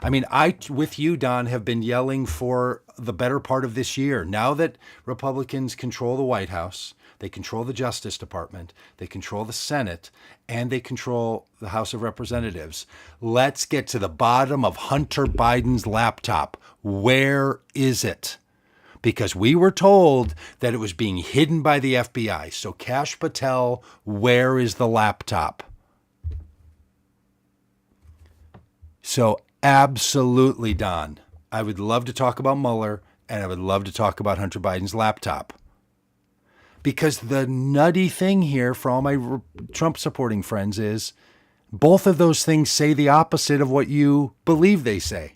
I mean, I, with you, Don, have been yelling for the better part of this year. Now that Republicans control the White House, they control the Justice Department, they control the Senate, and they control the House of Representatives. Let's get to the bottom of Hunter Biden's laptop. Where is it? Because we were told that it was being hidden by the FBI. So Kash Patel, where is the laptop? So absolutely, Don, I would love to talk about Mueller, and I would love to talk about Hunter Biden's laptop. Because the nutty thing here for all my Trump supporting friends is both of those things say the opposite of what you believe they say.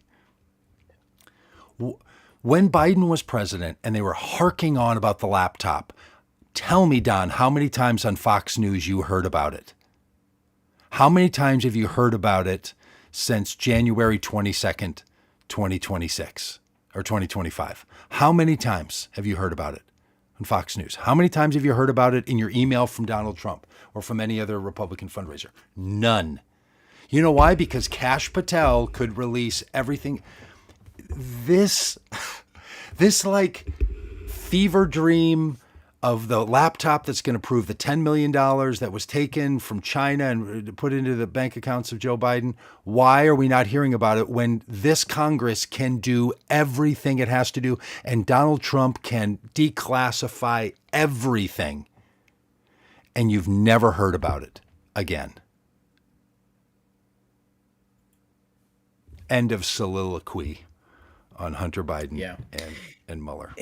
When Biden was president and they were harking on about the laptop, tell me, Don, how many times on Fox News you heard about it? How many times have you heard about it since January 22nd, 2026 or 2025? How many times have you heard about it on Fox News? How many times have you heard about it in your email from Donald Trump or from any other Republican fundraiser? None. You know why? Because Kash Patel could release everything. This like fever dream of the laptop that's going to prove the $10 million that was taken from China and put into the bank accounts of Joe Biden. Why are we not hearing about it when this Congress can do everything it has to do and Donald Trump can declassify everything, and you've never heard about it again? End of soliloquy on Hunter Biden and Mueller.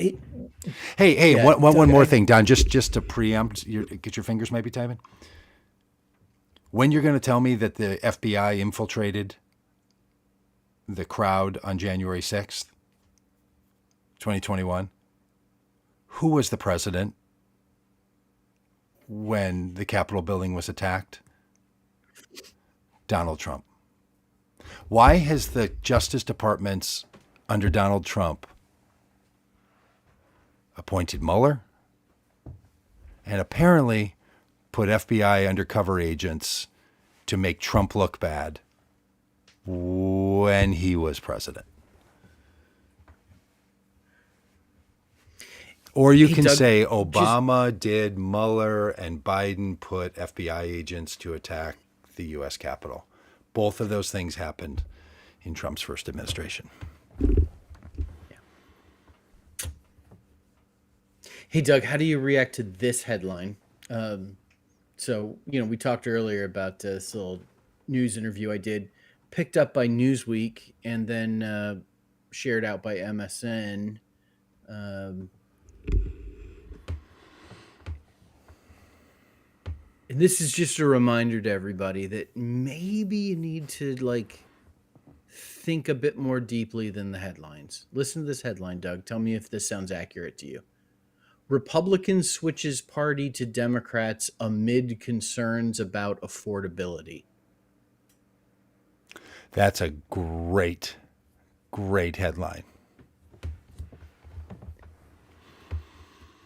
Hey, one more thing, Don, just to preempt, get your fingers maybe typing. When you're going to tell me that the FBI infiltrated the crowd on January 6th, 2021, who was the president when the Capitol building was attacked? Donald Trump. Why has the Justice Department's under Donald Trump appointed Mueller and apparently put FBI undercover agents to make Trump look bad when he was president? Or you can say Obama did Mueller and Biden put FBI agents to attack the U.S. Capitol. Both of those things happened in Trump's first administration. Hey, Doug, how do you react to this headline? So, we talked earlier about this little news interview I did, picked up by Newsweek and then shared out by MSN. And this is just a reminder to everybody that maybe you need to think a bit more deeply than the headlines. Listen to this headline, Doug. Tell me if this sounds accurate to you. Republican switches party to Democrats amid concerns about affordability. That's a great headline.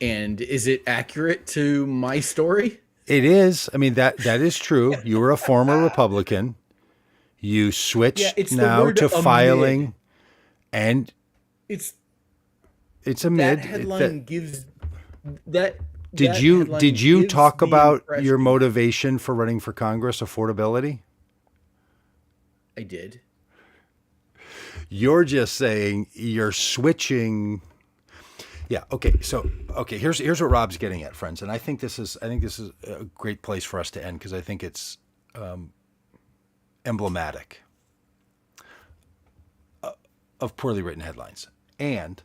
And is it accurate to my story? It is. I mean, that is true. You were a former Republican. You switched now to filing, and it's amid. That headline gives that. Did you talk about your motivation for running for Congress, affordability? I did. You're just saying you're switching. Yeah. Okay. So, here's what Rob's getting at, friends, and I think this is a great place for us to end because I think it's emblematic of poorly written headlines and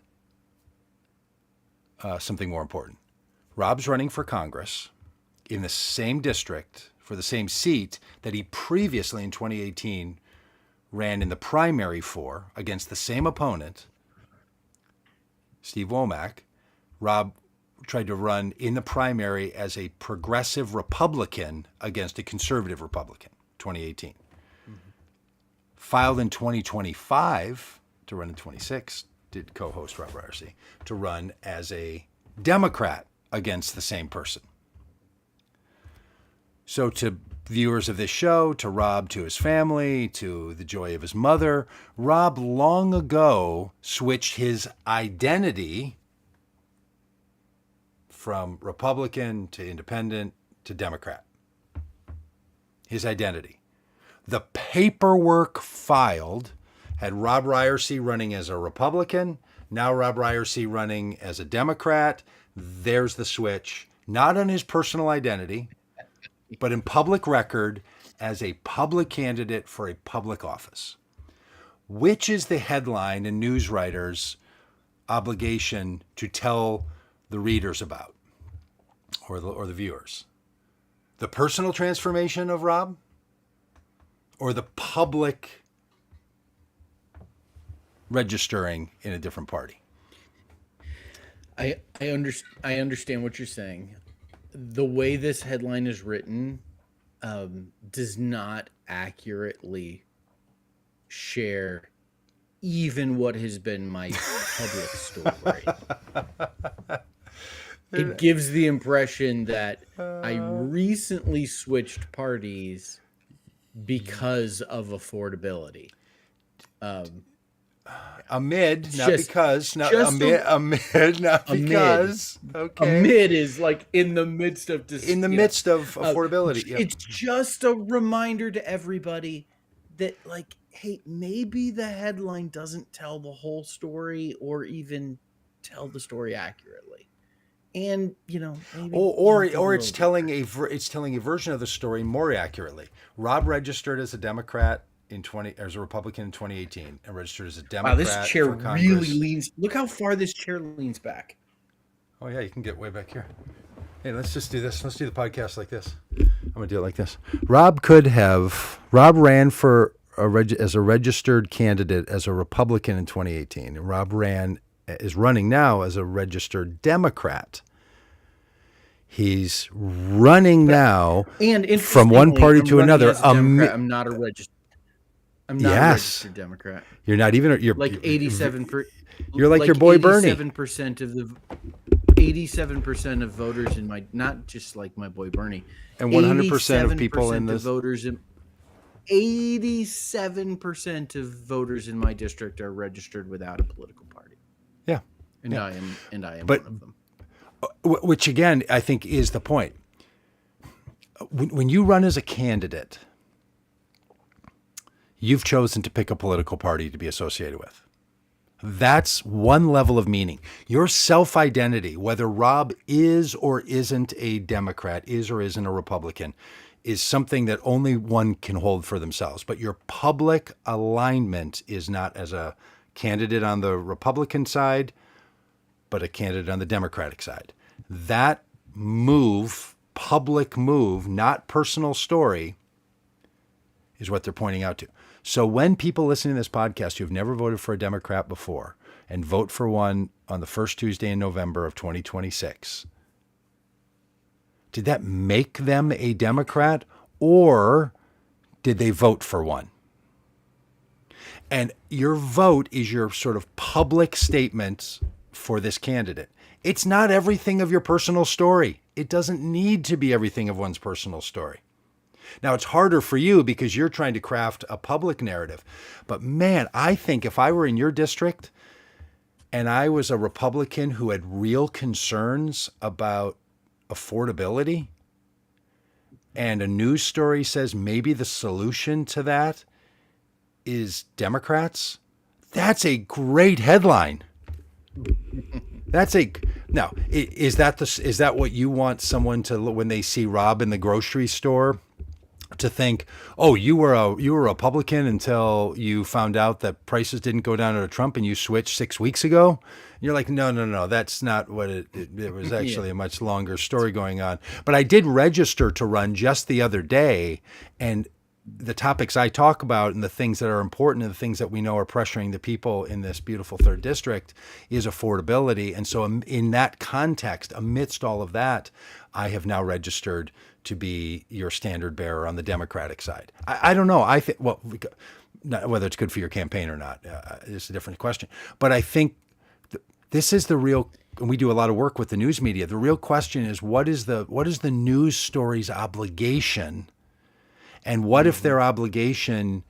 something more important. Rob's running for Congress in the same district for the same seat that he previously in 2018 ran in the primary for against the same opponent, Steve Womack. Rob tried to run in the primary as a progressive Republican against a conservative Republican, 2018. Mm-hmm. Filed in 2025 to run in 26, did co-host Rob Ryerson, to run as a Democrat against the same person. So to viewers of this show, to Rob, to his family, to the joy of his mother, Rob long ago switched his identity from Republican to Independent to Democrat. His identity. The paperwork filed had Rob Ryerson running as a Republican, now Rob Ryerson running as a Democrat. There's the switch, not on his personal identity, but in public record as a public candidate for a public office. Which is the headline and news writers' obligation to tell the readers about, or the viewers? The personal transformation of Rob, or the public registering in a different party? I understand what you're saying. The way this headline is written does not accurately share even what has been my public story. It gives the impression that I recently switched parties because of affordability. Amid, not because. Amid, not because. Okay. Amid is like in the midst of midst of affordability. Yep. It's just a reminder to everybody that, hey, maybe the headline doesn't tell the whole story or even tell the story accurately. And maybe or it's telling a version of the story more accurately. Rob registered as a Democrat as a Republican in 2018 and registered as a Democrat. Wow, this chair really leans. Look how far this chair leans back. Oh yeah, you can get way back here. Hey, let's just do this. Let's do the podcast like this. I'm gonna do it like this. Rob ran for as a registered candidate as a Republican in 2018, and Rob is running now as a registered Democrat. He's running now and from one party to another. I'm not a registered. I'm not a registered Democrat. You're not even. You're like 87%. You're like your boy Bernie. 87% of voters in my, not just like my boy Bernie, and 100% of people in this. 87% of voters in my district are registered without a political party. Yeah, and I am one of them. Which again, I think is the point. When you run as a candidate, you've chosen to pick a political party to be associated with. That's one level of meaning. Your self-identity, whether Rob is or isn't a Democrat, is or isn't a Republican, is something that only one can hold for themselves. But your public alignment is not as a candidate on the Republican side, but a candidate on the Democratic side. That move, public move, not personal story, is what they're pointing out to. So when people listening to this podcast who've never voted for a Democrat before and vote for one on the first Tuesday in November of 2026, did that make them a Democrat, or did they vote for one? And your vote is your sort of public statement for this candidate. It's not everything of your personal story. It doesn't need to be everything of one's personal story. Now, it's harder for you because you're trying to craft a public narrative. But man, I think if I were in your district and I was a Republican who had real concerns about affordability, and a news story says maybe the solution to that is Democrats, that's a great headline. Now, is that what you want someone to, when they see Rob in the grocery store, to think, oh, you were a Republican until you found out that prices didn't go down under Trump and you switched 6 weeks ago? And you're like, no, that's not what it was actually a much longer story going on. But I did register to run just the other day, and the topics I talk about and the things that are important and the things that we know are pressuring the people in this beautiful third district is affordability. And so in that context, amidst all of that, I have now registered to be your standard bearer on the Democratic side. I don't know. I think, well, whether it's good for your campaign or not is a different question. But I think this is the real, and we do a lot of work with the news media. The real question is, what is the news story's obligation? And what if their obligation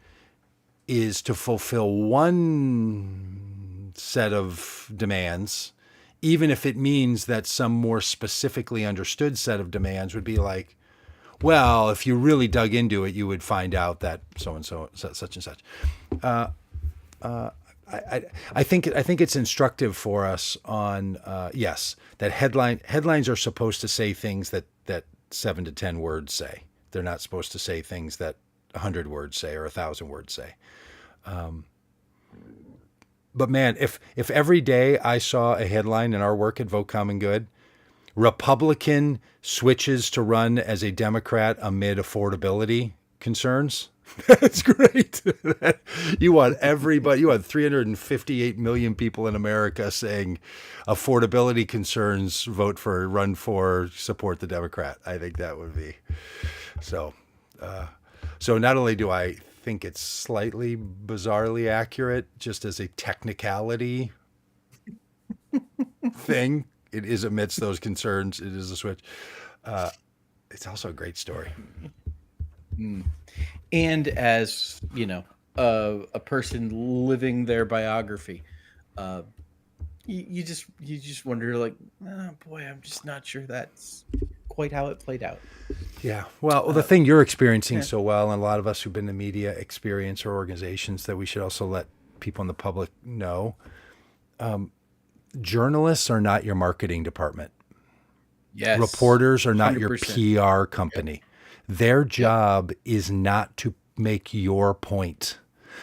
is to fulfill one set of demands, even if it means that some more specifically understood set of demands would be like, well, if you really dug into it, you would find out that so-and-so, such and such. I think it's instructive for us on, yes, that headlines are supposed to say things that 7 to 10 words say. They're not supposed to say things that 100 words say or 1,000 words say. But man, if every day I saw a headline in our work at Vote Common Good, Republican switches to run as a Democrat amid affordability concerns, that's great. You want everybody, you want 358 million people in America saying affordability concerns, run for, support the Democrat. I think that would be so. So not only do I think it's slightly bizarrely accurate, just as a technicality thing, it is amidst those concerns. It is a switch. It's also a great story. And as you know, a person living their biography, you just wonder, like, oh boy, I'm just not sure that's quite how it played out. Yeah. Well, the thing you're experiencing so well, and a lot of us who've been in media experience or organizations that we should also let people in the public know, journalists are not your marketing department. Yes. Reporters are not 100%. your PR company. Their job is not to make your point.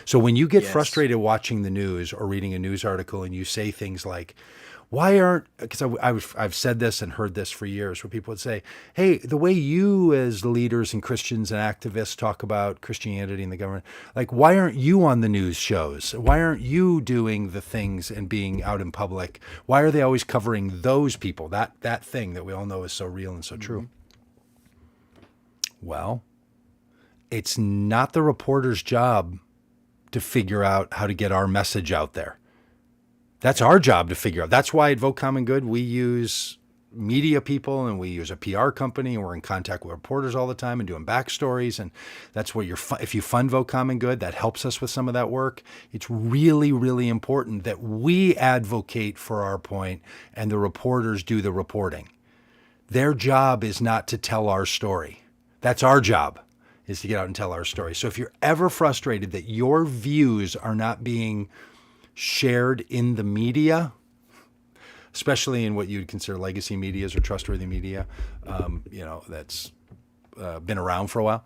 So when you get frustrated watching the news or reading a news article and you say things like, why aren't, because I've said this and heard this for years, where people would say, hey, the way you as leaders and Christians and activists talk about Christianity and the government, like, why aren't you on the news shows? Why aren't you doing the things and being out in public? Why are they always covering those people, that thing that we all know is so real and so true? Well, it's not the reporter's job to figure out how to get our message out there. That's our job to figure out. That's why at Vote Common Good, we use media people and we use a PR company, and we're in contact with reporters all the time and doing backstories. And that's what if you fund Vote Common Good, that helps us with some of that work. It's really, really important that we advocate for our point and the reporters do the reporting. Their job is not to tell our story. That's our job, is to get out and tell our story. So if you're ever frustrated that your views are not being shared in the media, especially in what you'd consider legacy medias or trustworthy media, that's been around for a while.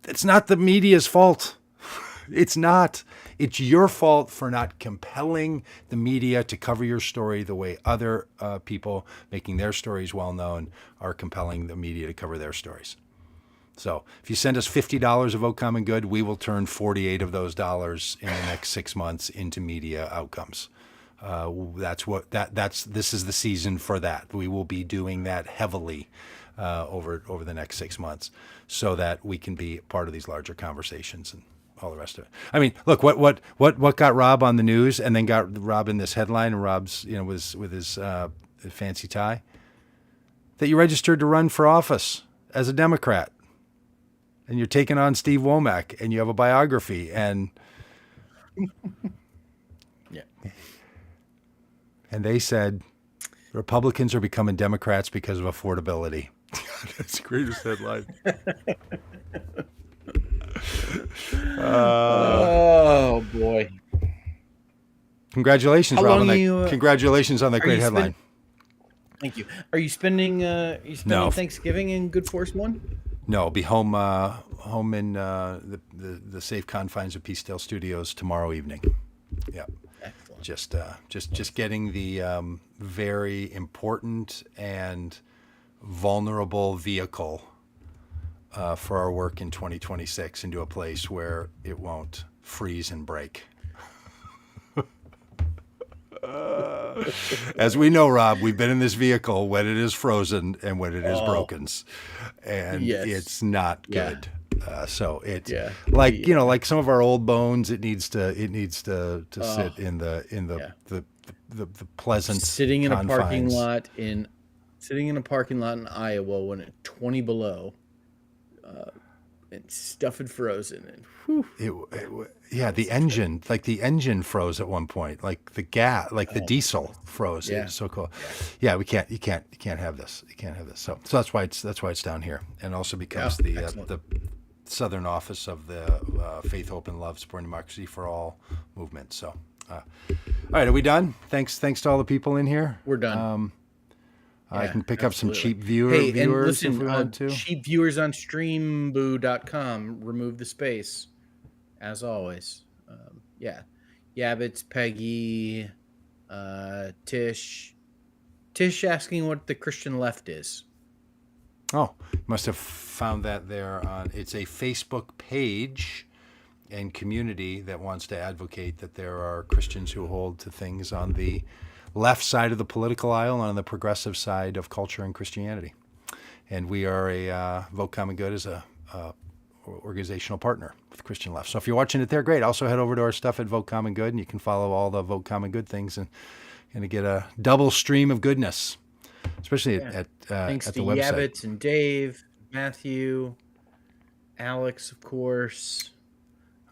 It's not the media's fault. It's not. It's your fault for not compelling the media to cover your story the way other people making their stories well known are compelling the media to cover their stories. So if you send us $50 of Vote Common Good, we will turn 48 of those dollars in the next 6 months into media outcomes. This is the season for that. We will be doing that heavily over the next 6 months, so that we can be part of these larger conversations and all the rest of it. I mean, look, what got Rob on the news and then got Rob in this headline, and Rob's was with his fancy tie, that you registered to run for office as a Democrat, and you're taking on Steve Womack, and you have a biography, and Yeah. And they said Republicans are becoming Democrats because of affordability. That's the greatest headline. Oh boy! Congratulations, How Rob. long On you, that, congratulations on that great you headline. Thank you. Are you spending No. Thanksgiving in Good Force One? No, I'll be home in the safe confines of Peacedale Studios tomorrow evening. Yeah. Excellent. Just getting the very important and vulnerable vehicle for our work in 2026 into a place where it won't freeze and break. As we know, Rob, we've been in this vehicle when it is frozen and when it is broken, and Yes. it's not Yeah. good. So it's Yeah. like some of our old bones. It needs to sit in the pleasant Sitting in a parking confines. lot in Iowa when it's 20 below, and stuff had frozen, and whew, The engine froze at one point, like the gas, like the diesel froze. Yeah. It's so cool. Yeah, you can't have this. You can't have this. So that's why it's down here, and also because excellent. the Southern Office of the Faith, Hope, and Love Supporting Democracy for All movement. So, all right, are we done? Thanks to all the people in here. we're done. I can pick up some absolutely. cheap Hey, and viewers listen, if we want to. cheap viewers on streamboo.com, remove the space, as always. Yabbits, Peggy, Tish asking what the Christian left is. Oh, you must have found that there it's a Facebook page and community that wants to advocate that there are Christians who hold to things on the left side of the political aisle and on the progressive side of culture and Christianity. And we are Vote Common Good as a organizational partner with Christian Left. So if you're watching it there, great. Also head over to our stuff at Vote Common Good, and you can follow all the Vote Common Good things and get a double stream of goodness, especially at Thanks at to the website. Yabbits and Dave, Matthew, Alex, of course.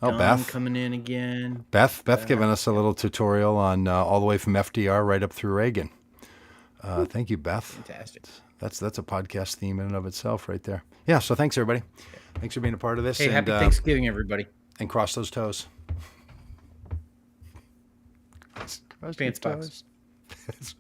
Oh, Don Beth. coming in again. Beth giving us a little tutorial on all the way from FDR right up through Reagan. Thank you, Beth. Fantastic. That's a podcast theme in and of itself right there. Yeah, so thanks, everybody. Thanks for being a part of this. Hey, happy Thanksgiving, everybody. And cross those toes. Cross your Pants box. toes.